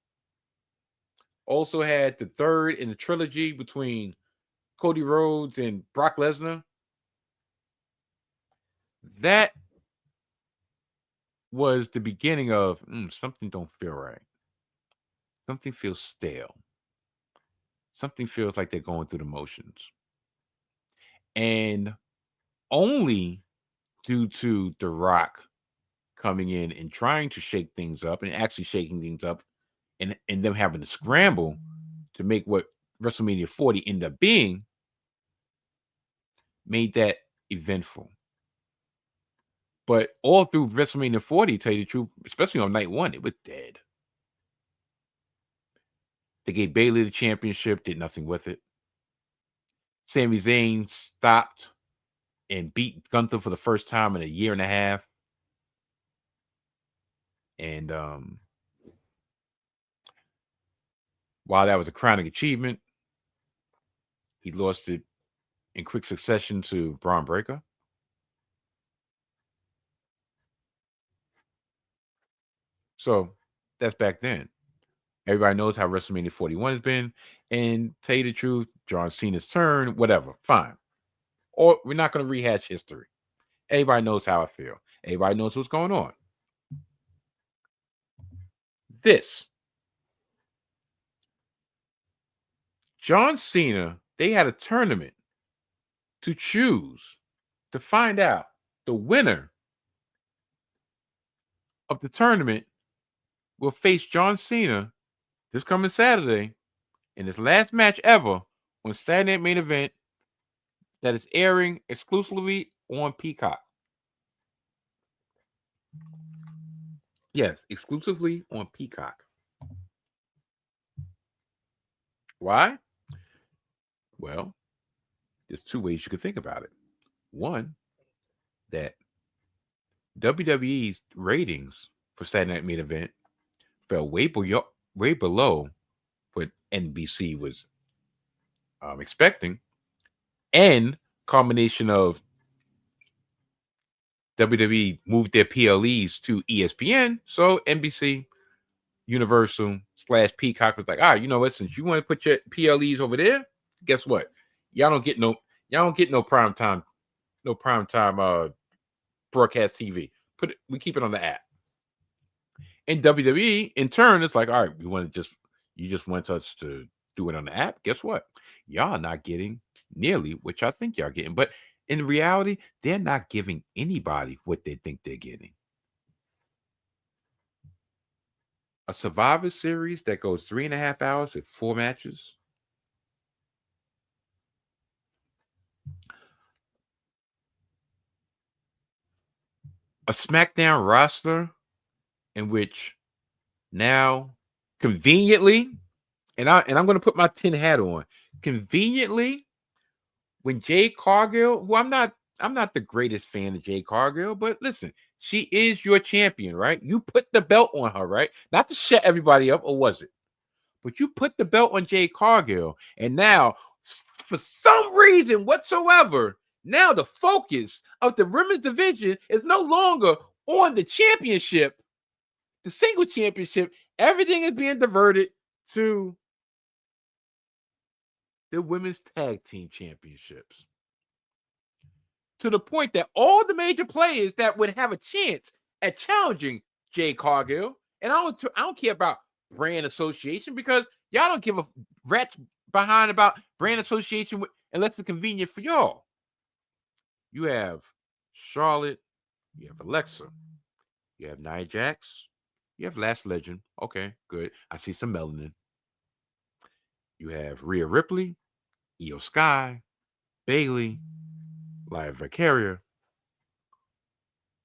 Also had the third in the trilogy between Cody Rhodes and Brock Lesnar. That was the beginning of something don't feel right. Something feels stale. Something feels like they're going through the motions. And only due to The Rock coming in and trying to shake things up and actually shaking things up and them having to scramble to make what WrestleMania 40 ended up being made that eventful. But all through WrestleMania 40, to tell you the truth, especially on night one, it was dead. They gave Bayley the championship, did nothing with it. Sami Zayn stopped and beat Gunther for the first time in a year and a half. And while that was a crowning achievement, he lost it in quick succession to Braun Breaker. So that's back then. Everybody knows how WrestleMania 41 has been. And tell you the truth, John Cena's turn, whatever, fine. Or we're not going to rehash history. Everybody knows how I feel. Everybody knows what's going on. This. John Cena, they had a tournament to choose to find out the winner of the tournament will face John Cena this coming Saturday in his last match ever on Saturday Night Main Event that is airing exclusively on Peacock. Yes, exclusively on Peacock. Why? Well, there's two ways you could think about it. One, that WWE's ratings for Saturday Night Main Event fell way below what NBC was expecting, and combination of WWE moved their PLEs to ESPN, so NBC, Universal / Peacock was like, you know what? Since you want to put your PLEs over there, guess what? Y'all don't get no prime time, broadcast TV. We keep it on the app. And WWE, in turn, it's like, all right, you just want us to do it on the app. Guess what? Y'all not getting nearly what y'all think y'all getting. But in reality, they're not giving anybody what they think they're getting. A Survivor Series that goes 3.5 hours with 4 matches. A SmackDown roster in which now conveniently, and I'm going to put my tin hat on. Conveniently, when Jade Cargill, who I'm not the greatest fan of Jade Cargill, but listen, she is your champion, right? You put the belt on her, right? Not to shut everybody up, or was it? But you put the belt on Jade Cargill, and now, for some reason whatsoever, now the focus of the women's division is no longer on the championship, the single championship. Everything is being diverted to the women's tag team championships. To the point that all the major players that would have a chance at challenging Jade Cargill, and I don't care about brand association, because y'all don't give a rat's behind about brand association unless it's convenient for y'all. You have Charlotte, you have Alexa, you have Nia Jax, you have Lash Legend. Okay, good. I see some melanin. You have Rhea Ripley, Io Sky, Bayley, Lyra Valkyria,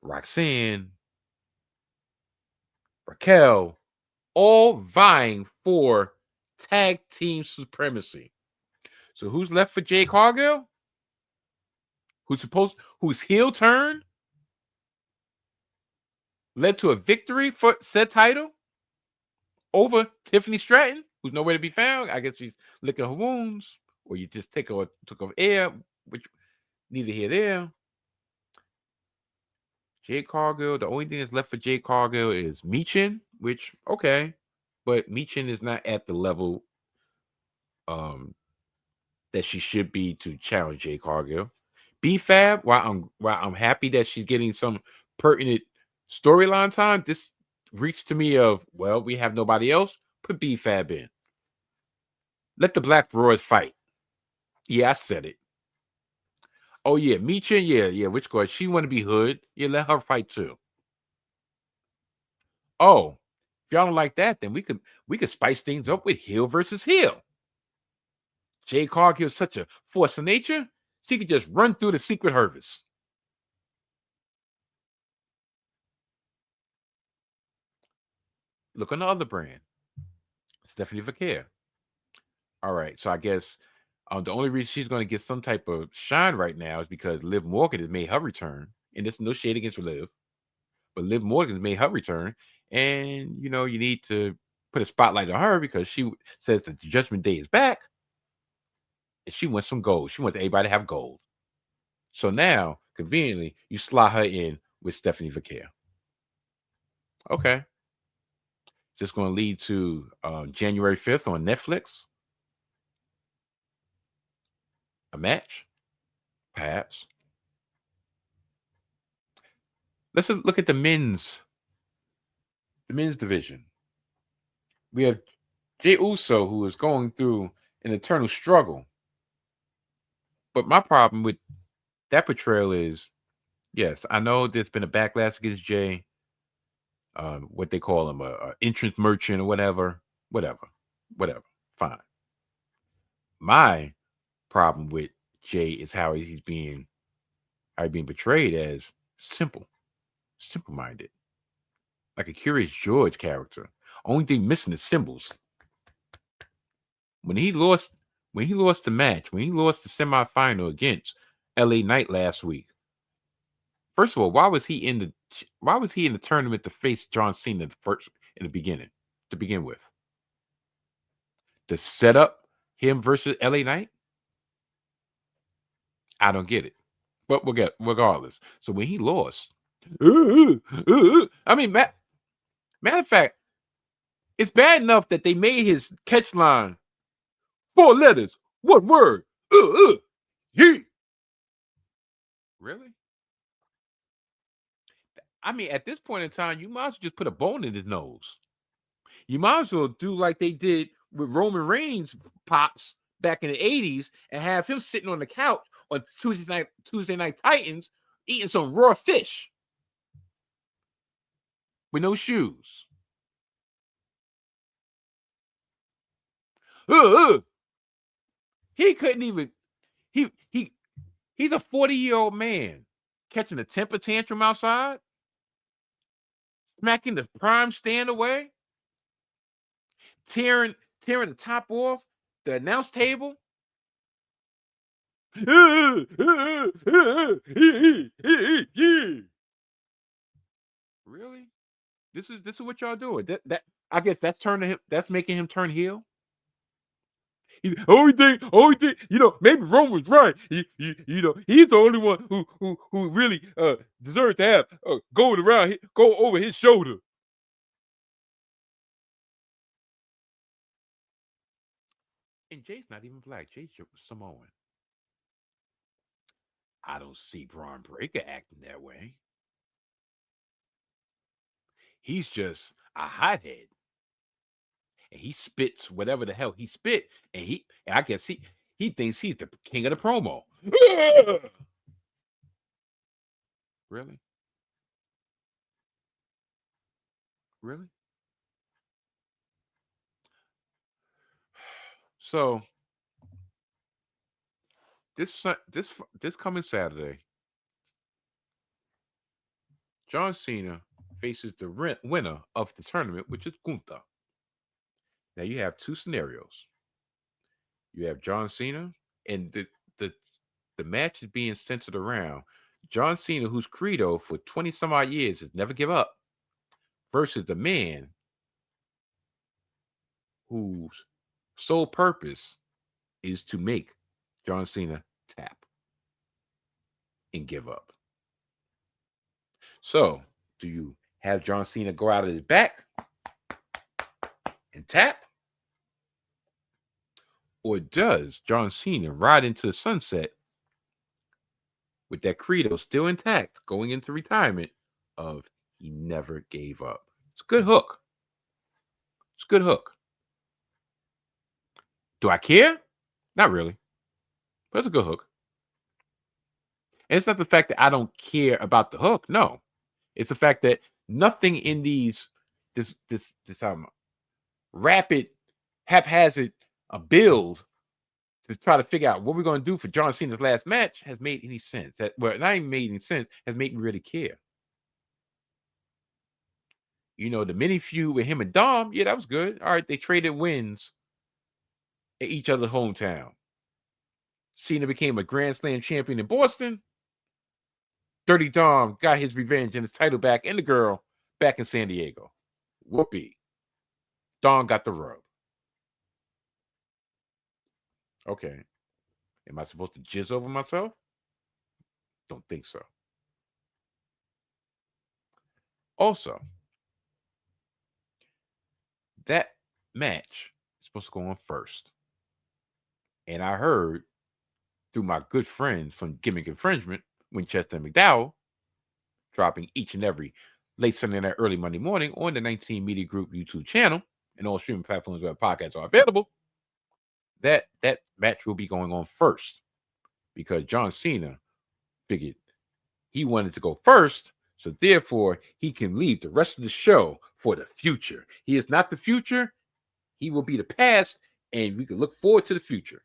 Roxanne, Raquel, all vying for tag team supremacy. So who's left for Jade Cargill? Whose heel turn led to a victory for said title over Tiffany Stratton, who's nowhere to be found. I guess she's licking her wounds, or you just took her air, which neither here nor there. Jade Cargill, the only thing that's left for Jade Cargill is Michin, which, okay, but Michin is not at the level that she should be to challenge Jade Cargill. B-Fab, while I'm happy that she's getting some pertinent storyline time, this reeks to me of, well, we have nobody else. Put B-Fab in. Let the Black Roars fight. Yeah, I said it. Oh yeah, Meechin, yeah, which girl? She want to be hood. Yeah, let her fight too. Oh, if y'all don't like that, then we could spice things up with heel versus heel. Jade Cargill is such a force of nature, she could just run through the secret harvest. Look on the other brand, Stephanie Vaquer. All right, so I guess the only reason she's going to get some type of shine right now is because Liv Morgan has made her return, and there's no shade against Liv, but Liv Morgan has made her return, and you need to put a spotlight on her because she says that the Judgment Day is back, and she wants some gold. She wants everybody to have gold. So now, conveniently, you slot her in with Stephanie Vaquer. Okay. Just going to lead to January 5th on Netflix. A match, perhaps. Let's just look at the men's division. We have Jey Uso, who is going through an eternal struggle. But my problem with that portrayal is, yes, I know there's been a backlash against Jey. What they call him, a entrance merchant or whatever. Fine. My problem with Jey is how he's being portrayed as simple-minded, like a Curious George character. Only thing missing is symbols. When he lost the match, when he lost the semifinal against LA Knight last week, first of all, why was he in the tournament to face John Cena in the beginning to begin with? To set up him versus LA Knight? I don't get it. But we'll get regardless. So when he lost, I mean, matter of fact, it's bad enough that they made his catch line 4 letters, 1 word. Yeah. Really? I mean, at this point in time, you might as well just put a bone in his nose. You might as well do like they did with Roman Reigns pops back in the 80s and have him sitting on the couch on Tuesday Night Titans eating some raw fish with no shoes. He couldn't even. He's a 40-year-old man catching a temper tantrum outside, smacking the prime stand away, tearing the top off the announce table. Really? This is what y'all doing. That I guess that's making him turn heel. Only thing, maybe Rome was right. He's the only one who really deserves to have go over his shoulder. And Jay's not even black. Jay's Samoan. I don't see Braun Breaker acting that way. He's just a hothead. And he spits whatever the hell he spit. And I guess he thinks he's the king of the promo. Really? Really? So this coming Saturday, John Cena faces the winner of the tournament, which is Gunther. Now you have 2 scenarios. You have John Cena, and the match is being centered around John Cena, whose credo for 20 some odd years is never give up, versus the man whose sole purpose is to make John Cena tap and give up. So, do you have John Cena go out of his back and tap? Or does John Cena ride into the sunset with that credo still intact going into retirement of he never gave up? It's a good hook. It's a good hook. Do I care? Not really. But it's a good hook. And it's not the fact that I don't care about the hook. No. It's the fact that nothing in this rapid, haphazard build to try to figure out what we're going to do for John Cena's last match has made any sense. Well, not even made any sense, has made me really care. You know, the mini feud with him and Dom, yeah, that was good. All right, they traded wins at each other's hometown. Cena became a Grand Slam champion in Boston. Dirty Dom got his revenge and his title back and the girl back in San Diego. Whoopee. Dom got the rub. Okay. Am I supposed to jizz over myself? Don't think so. Also, that match is supposed to go on first. And I heard through my good friends from Gimmick Infringement, Winchester and McDowell, dropping each and every late Sunday night, early Monday morning on the 19 Media Group YouTube channel and all streaming platforms where podcasts are available, that match will be going on first because John Cena figured he wanted to go first, so therefore he can leave the rest of the show for the future. He is not the future. He will be the past, and we can look forward to the future.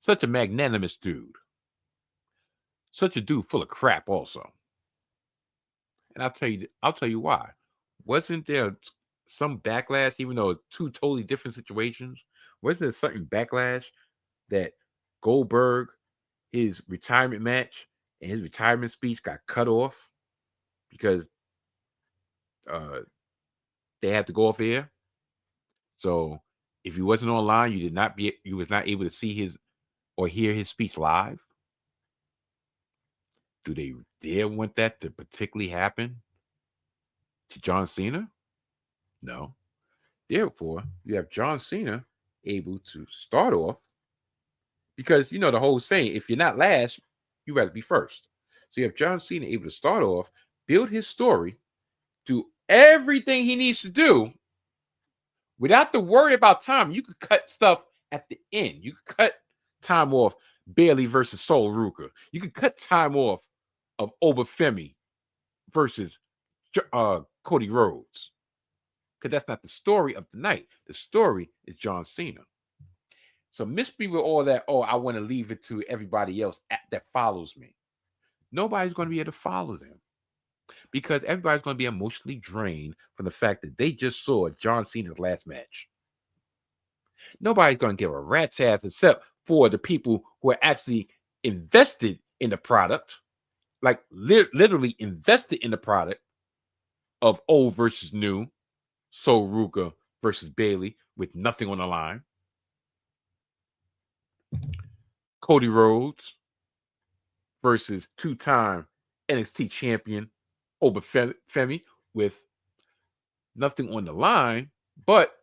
Such a magnanimous dude. Such a dude full of crap also. And I'll tell you why. Wasn't there some backlash, even though it's two totally different situations? Wasn't there certain backlash that Goldberg, his retirement match and his retirement speech got cut off because they had to go off air? So if you wasn't online, you was not able to see his or hear his speech live. Do they dare want that to particularly happen to John Cena? No. Therefore, you have John Cena able to start off because you know the whole saying, if you're not last, you rather be first. So you have John Cena able to start off, build his story, do everything he needs to do without the worry about time. You could cut stuff at the end. You could cut time off Bailey versus Sol Ruka. You could cut time off of Obafemi versus Cody Rhodes. Because that's not the story of the night. The story is John Cena. So miss me with all that, I want to leave it to everybody else that follows me. Nobody's going to be able to follow them because everybody's going to be emotionally drained from the fact that they just saw John Cena's last match. Nobody's going to give a rat's ass except for the people who are actually invested in the product, like literally invested in the product of old versus new, Sol Ruka versus Bailey with nothing on the line. Cody Rhodes versus two-time NXT champion Obafemi with nothing on the line, but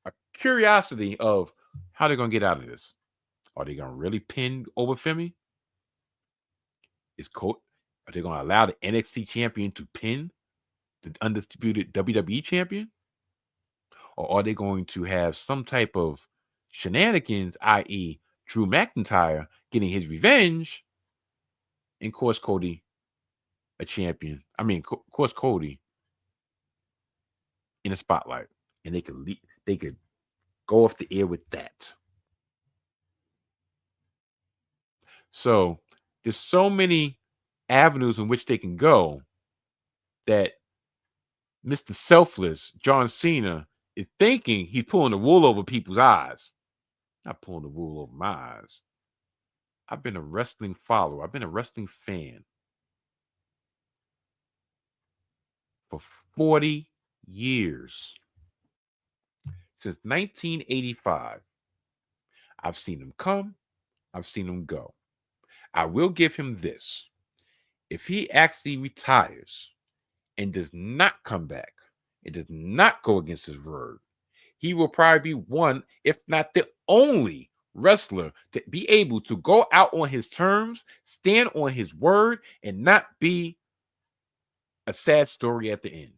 a curiosity of how they're going to get out of this. Are they going to really pin Obafemi? Are they going to allow the NXT champion to pin the undisputed WWE champion? Or are they going to have some type of shenanigans, i.e. Drew McIntyre getting his revenge and course Cody a champion? Course Cody in a spotlight, and they could go off the air with that. So there's so many avenues in which they can go that Mr. Selfless John Cena is thinking he's pulling the wool over people's eyes. Not pulling the wool over my eyes. I've been a wrestling follower. I've been a wrestling fan for 40 years. Since 1985. I've seen him come. I've seen him go. I will give him this. If he actually retires and does not come back, it does not go against his word, he will probably be one, if not the only wrestler to be able to go out on his terms, stand on his word, and not be a sad story at the end.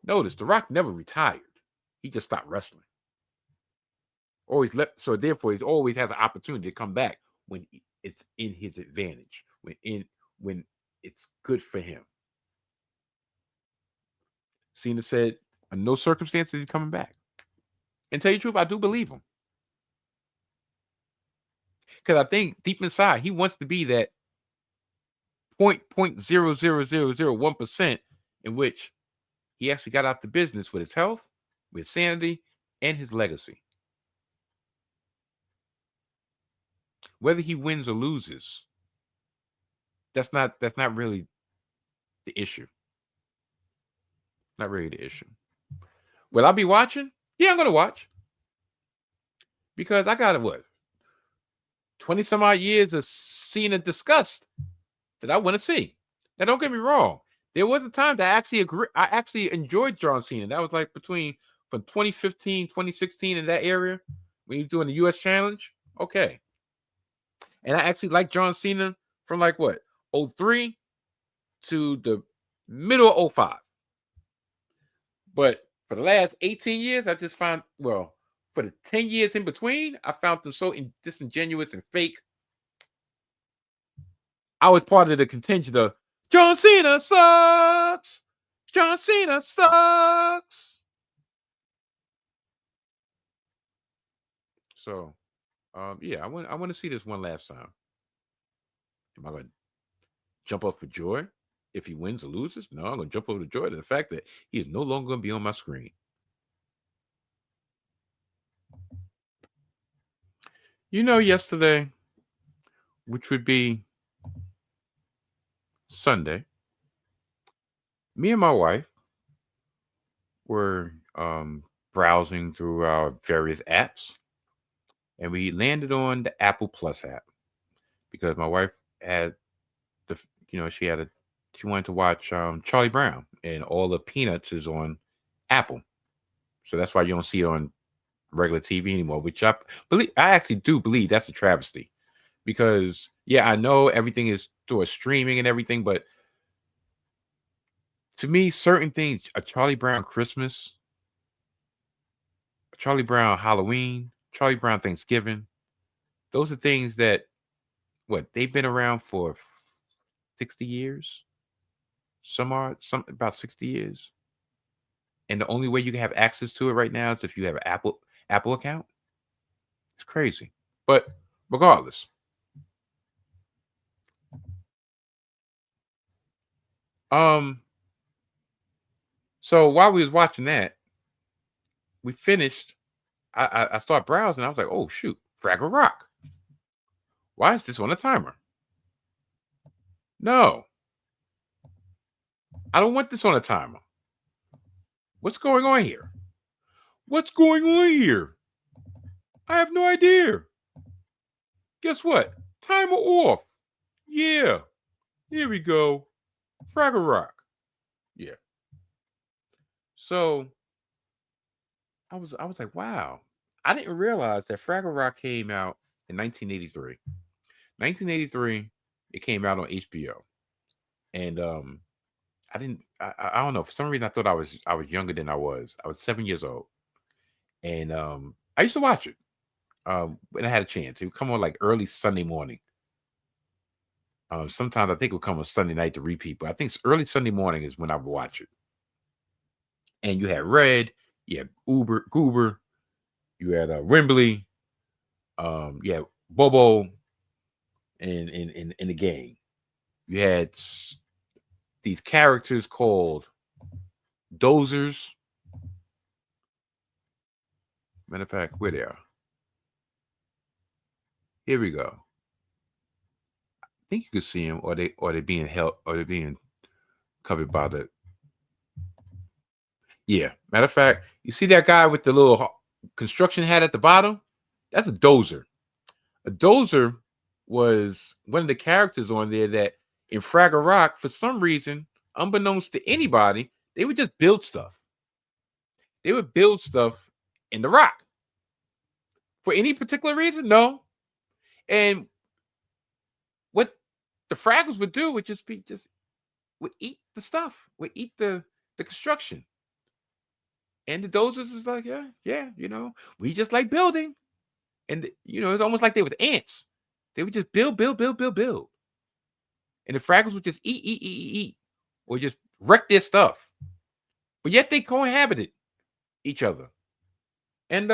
Notice The Rock never retired. He just stopped wrestling. Always left, so therefore he always has an opportunity to come back when it's in his advantage, when it's good for him. Cena said, in no circumstances he's coming back. And tell you the truth, I do believe him. Because I think deep inside, he wants to be that 0.00001% in which he actually got out the business with his health, with sanity, and his legacy. Whether he wins or loses, that's not really the issue. Not really the issue. Will I be watching? Yeah, I'm gonna watch. Because I got 20 some odd years of seeing a disgust that I want to see. Now, don't get me wrong. There was a time that I actually enjoyed John Cena. That was like from 2015, 2016 in that area when he was doing the US Challenge. Okay. And I actually liked John Cena from 03 to the middle of 05. But for the last 18 years, I just found, for the 10 years in between, I found them so disingenuous and fake. I was part of the contingent of John Cena sucks. John Cena sucks. So, yeah, I want to see this one last time. Am I going to jump up for joy if he wins or loses? No, I'm going to jump over the joy to the fact that he is no longer going to be on my screen. Yesterday, which would be Sunday, me and my wife were browsing through our various apps, and we landed on the Apple Plus app because my wife had she wanted to watch Charlie Brown, and all the Peanuts is on Apple, so that's why you don't see it on regular TV anymore. Which I actually do believe that's a travesty, because I know everything is through a streaming and everything, but to me, certain things, a Charlie Brown Christmas, a Charlie Brown Halloween, Charlie Brown Thanksgiving, those are things that they've been around for 60 years. Some about 60 years. And the only way you can have access to it right now is if you have an Apple account. It's crazy. But regardless. So while we was watching that, we finished. I started browsing. I was like, oh shoot, Fraggle Rock. Why is this on a timer? No. I don't want this on a timer. What's going on here? What's going on here? I have no idea. Guess what? Timer off. Yeah. Here we go. Fraggle Rock. Yeah. So I was like, wow. I didn't realize that Fraggle Rock came out in 1983. 1983, it came out on HBO. And I don't know. For some reason, I thought I was younger than I was. I was 7 years old. And I used to watch it when I had a chance. It would come on like early Sunday morning. Sometimes I think it would come on Sunday night to repeat, but I think it's early Sunday morning is when I would watch it. And you had Red, you had Goober, you had Wembley, you had Bobo, and in the gang. You had these characters called Dozers. Matter of fact, where they are. Here we go. I think you could see them, or they being held, or they're being covered by the. Yeah. Matter of fact, you see that guy with the little construction hat at the bottom? That's a dozer. A dozer was one of the characters on there that in Fraggle Rock, for some reason, unbeknownst to anybody, they would just build stuff. They would build stuff in the rock. For any particular reason? No. And what the Fraggles would do would just would eat the stuff, would eat the construction. And the Dozers is like, yeah, we just like building. And it's almost like they were ants. They would just build. And the Fraggles would just eat, or just wreck their stuff. But yet they cohabited each other. And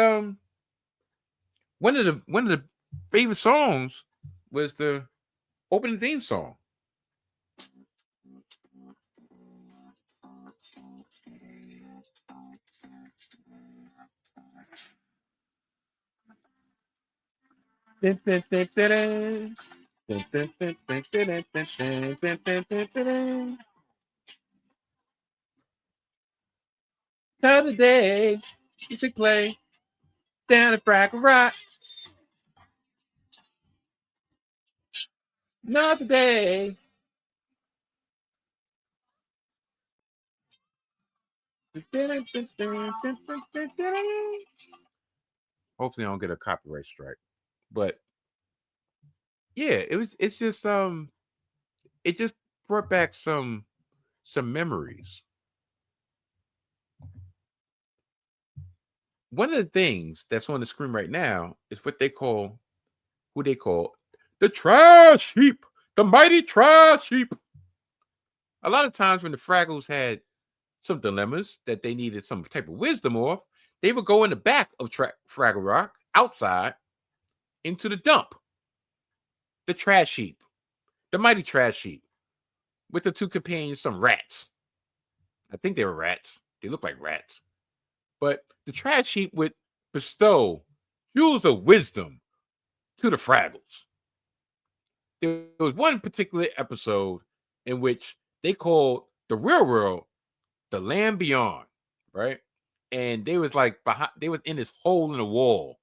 one of the favorite songs was the opening theme song. T'other day, you should play down at Fraggle Rock. Not today. Hopefully I don't get a copyright strike. But yeah, it's just it just brought back some memories. One of the things that's on the screen right now is who they call the trash heap, the mighty trash heap. A lot of times when the Fraggles had some dilemmas that they needed some type of wisdom off, they would go in the back of Fraggle Rock, outside, into the dump. The trash heap, the mighty trash heap, with the two companions, some rats. I think they were rats. They look like rats. But the trash heap would bestow jewels of wisdom to the Fraggles. There was one particular episode in which they called the real world the land beyond, right? And they was like they was in this hole in the wall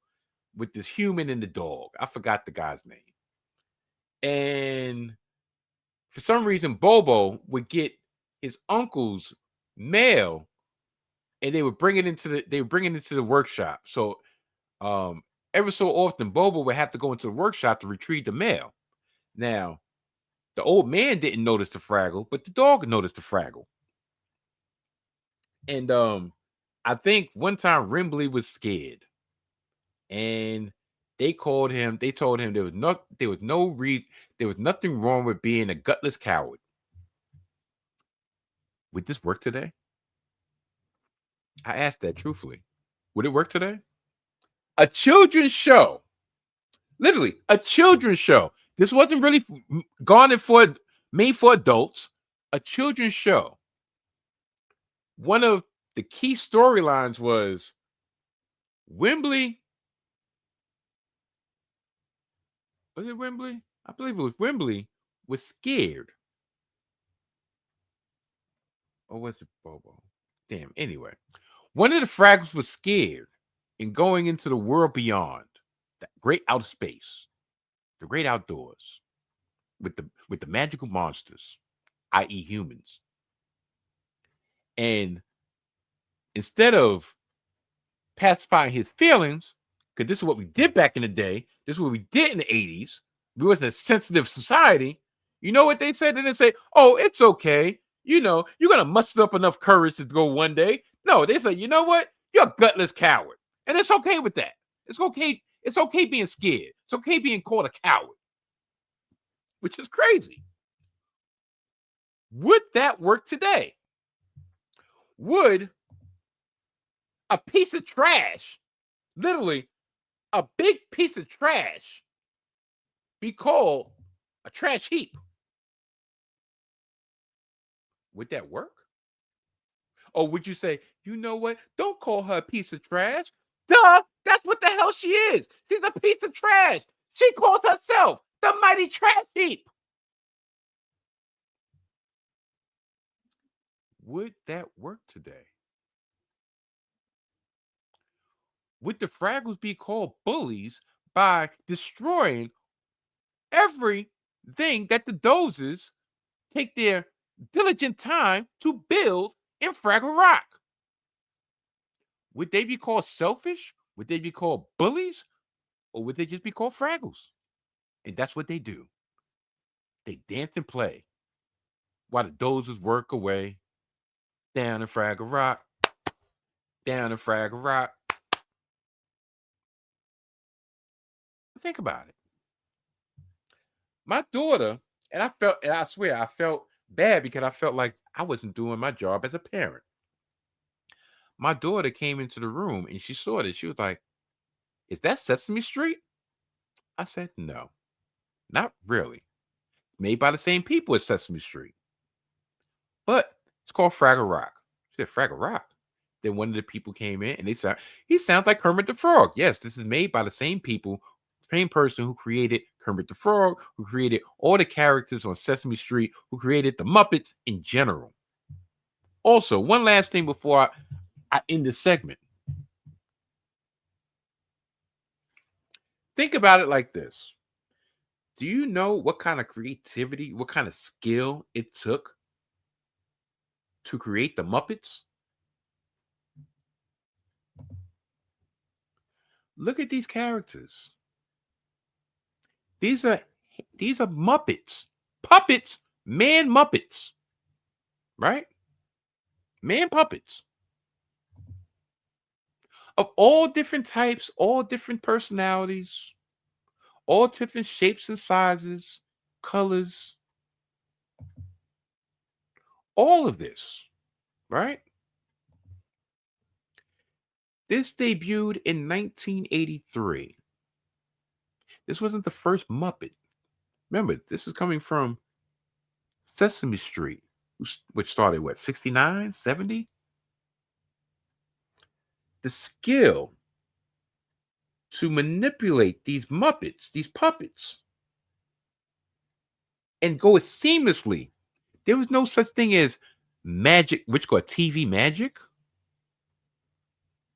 with this human and the dog. I forgot the guy's name. And for some reason, Bobo would get his uncle's mail, and they would bring it into the workshop. So ever so often, Bobo would have to go into the workshop to retrieve the mail. Now, the old man didn't notice the Fraggle, but the dog noticed the Fraggle. And I think one time Rimbley was scared, and they told him there was nothing wrong with being a gutless coward. Would this work today? I asked that truthfully. Would it work today? A children's show. Literally, a children's show. This wasn't really made for adults. A children's show. One of the key storylines was Wembley. Was it Wembley? I believe it was Wembley was scared. Or was it Bobo? Damn. Anyway, one of the Fraggles was scared in going into the world beyond, that great outer space, the great outdoors, with the magical monsters, i.e., humans. And instead of pacifying his feelings, because this is what we did back in the day, this is what we did in the 80s. We wasn't a sensitive society. You know what they said? They didn't say, "Oh, it's okay. You're gonna muster up enough courage to go one day." No, they say, "You know what? You're a gutless coward," and it's okay with that. It's okay. It's okay being scared. It's okay being called a coward, which is crazy. Would that work today? Would a piece of trash, literally a big piece of trash, be called a trash heap? Would that work? Or would you say, "You know what? Don't call her a piece of trash. Duh, that's what the hell she is. She's a piece of trash. She calls herself the mighty trash heap." Would that work today? Would the Fraggles be called bullies by destroying everything that the Dozers take their diligent time to build in Fraggle Rock? Would they be called selfish? Would they be called bullies? Or would they just be called Fraggles? And that's what they do. They dance and play while the dozers work away. Down in Fraggle Rock. Down in Fraggle Rock. Think about it. My daughter, and I swear, I felt bad because I felt like I wasn't doing my job as a parent. My daughter came into the room and she saw this. She was like, "Is that Sesame Street?" I said, "No, not really. Made by the same people as Sesame Street. But it's called Fraggle Rock." She said, "Fraggle Rock." Then one of the people came in and they said, "He sounds like Kermit the Frog." Yes, this is made by the same people, same person who created Kermit the Frog, who created all the characters on Sesame Street, who created the Muppets in general. Also, one last thing before I end this segment. Think about it like this. Do you know what kind of creativity, what kind of skill it took to create the Muppets? Look at these characters. These are Muppets. Puppets, man Muppets. Right? Man puppets. Of all different types, all different personalities, all different shapes and sizes, colors. All of this, right? This debuted in 1983. This wasn't the first Muppet. Remember, this is coming from Sesame Street, which started, what, 69, 70? The skill to manipulate these Muppets, these puppets, and go it seamlessly. There was no such thing as magic, which called TV magic.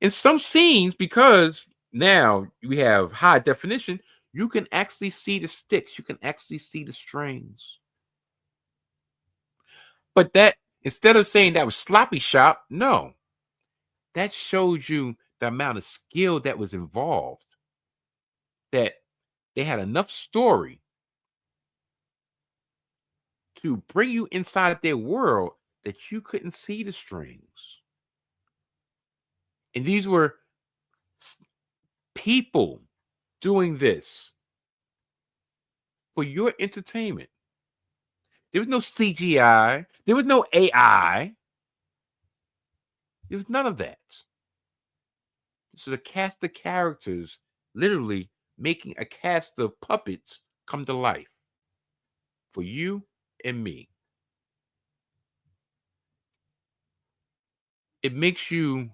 In some scenes, because now we have high definition, you can actually see the sticks. You can actually see the strings. But that, instead of saying that was sloppy shop, no. That shows you the amount of skill that was involved. That they had enough story to bring you inside their world that you couldn't see the strings. And these were people doing this for your entertainment. There was no CGI. There was no AI. There was none of that. So the cast of characters literally making a cast of puppets come to life for you and me. It makes you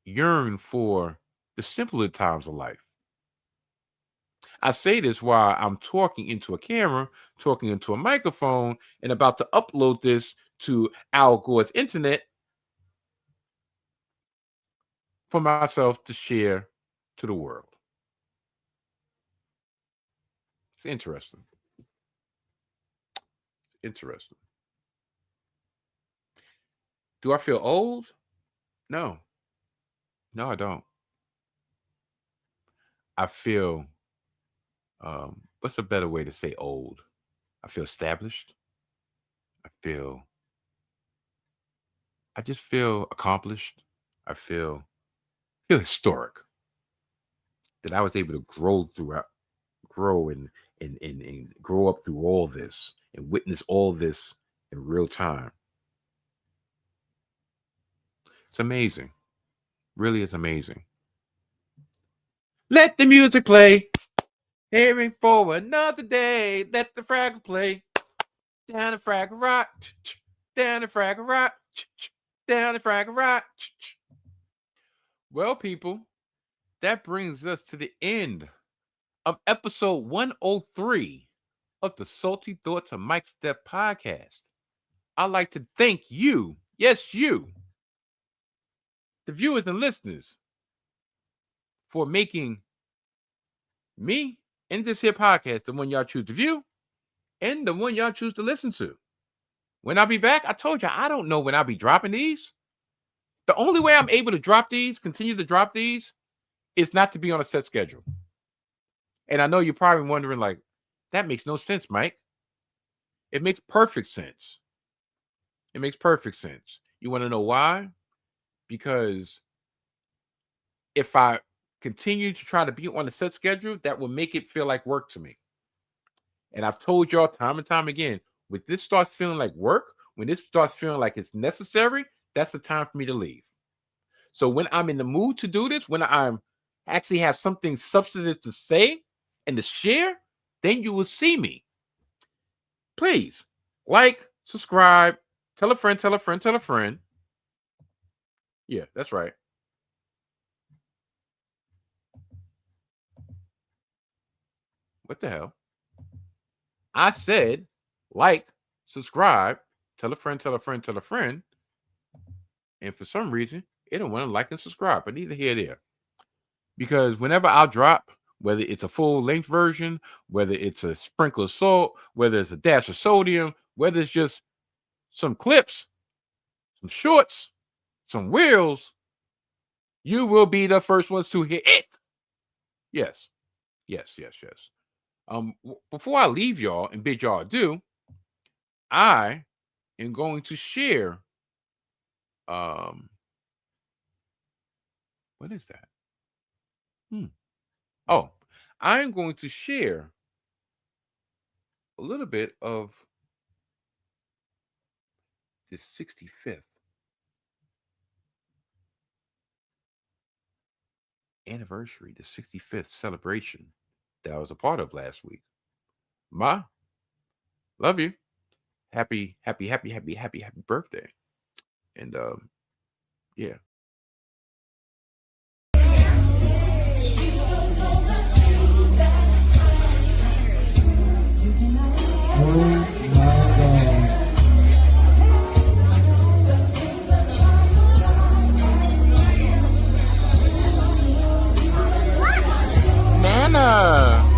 yearn for the simpler times of life. I say this while I'm talking into a camera, talking into a microphone, and about to upload this to Al Gore's internet for myself to share to the world. It's interesting. Interesting. Do I feel old? No. No, I don't. I feel, what's a better way to say old? I feel established. I just feel accomplished. I feel historic that I was able to grow and grow up through all this and witness all this in real time. It's amazing. Really is amazing. Let the music play. Hearing for another day. Let the Fraggle play. Down the Fraggle Rock. Down the Fraggle Rock. Down the Fraggle Rock. Well, people, that brings us to the end of episode 103 of the Salty Thoughts of Mike Steph podcast. I'd like to thank you, yes, you, the viewers and listeners, for making me and this here podcast the one y'all choose to view and the one y'all choose to listen to. When I'll be back, I told you I don't know when I'll be dropping these. The only way I'm able to drop these, continue to drop these, is not to be on a set schedule. And I know you're probably wondering, like, that makes no sense, Mike. It makes perfect sense. It makes perfect sense. You want to know why? Because if I continue to try to be on a set schedule, that will make it feel like work to me. And I've told y'all time and time again, when this starts feeling like work, when this starts feeling like it's necessary, that's the time for me to leave. So when I'm in the mood to do this, when I'm actually have something substantive to say and to share, then you will see me. Please like, subscribe, tell a friend, tell a friend, tell a friend. Yeah, that's right. What the hell? I said like, subscribe, tell a friend, tell a friend, tell a friend. And for some reason, it don't want to like and subscribe, but neither here nor there. Because whenever I drop, whether it's a full length version, whether it's a sprinkle of salt, whether it's a dash of sodium, whether it's just some clips, some shorts, some reels, you will be the first ones to hit it. Yes. Before I leave y'all and bid y'all adieu, I am going to share. What is that? Oh, I am going to share a little bit of the 65th anniversary, the 65th celebration that I was a part of last week. Ma, love you. Happy birthday. And yeah. Nana.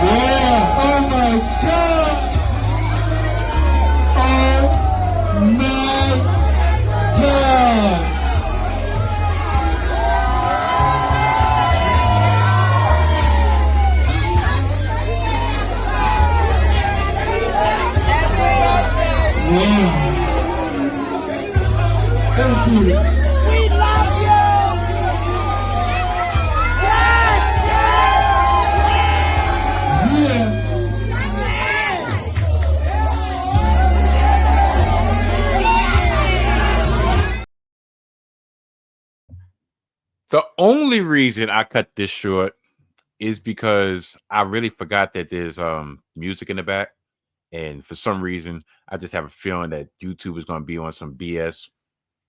Yeah, oh my God. Oh my God. Yeah. Thank you. We love you. The only reason I cut this short is because I really forgot that there's music in the back. And for some reason, I just have a feeling that YouTube is going to be on some BS,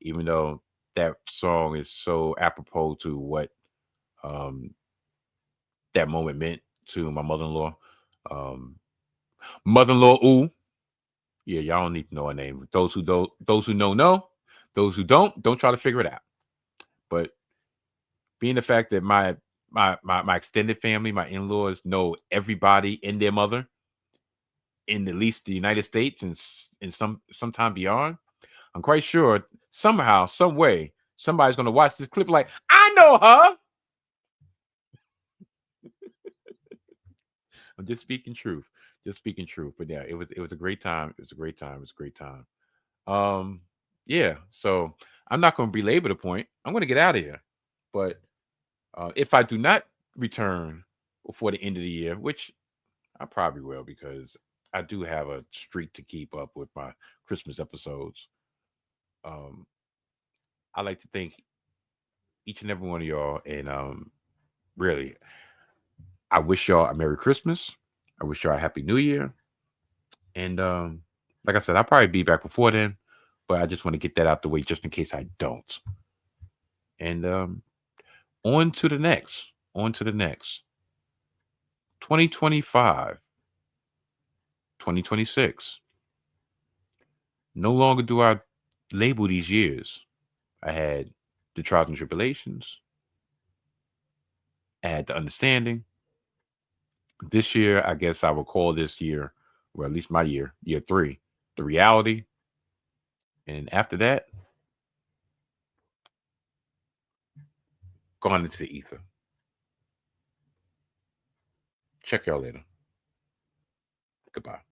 even though that song is so apropos to what that moment meant to my mother-in-law. Mother-in-law, ooh. Yeah, y'all don't need to know her name. Those who know, know. Those who don't try to figure it out. But being the fact that my extended family, my in-laws know everybody and their mother in at least the United States and sometime beyond, I'm quite sure somehow, some way, somebody's gonna watch this clip like, I know her. I'm just speaking truth. But yeah, it was a great time. It was a great time. Yeah, so I'm not gonna belabor the point. I'm gonna get out of here. But if I do not return before the end of the year, which I probably will because I do have a streak to keep up with my Christmas episodes. I like to thank each and every one of y'all, and really, I wish y'all a Merry Christmas. I wish y'all a Happy New Year, and like I said, I'll probably be back before then, but I just want to get that out the way just in case I don't. And on to the next. 2025, 2026. No longer do I label these years. I had the trials and tribulations. I had the understanding. This year, I guess I will call this year Well, at least my year 3, the reality. And after that, gone into the ether. Check y'all later. Goodbye.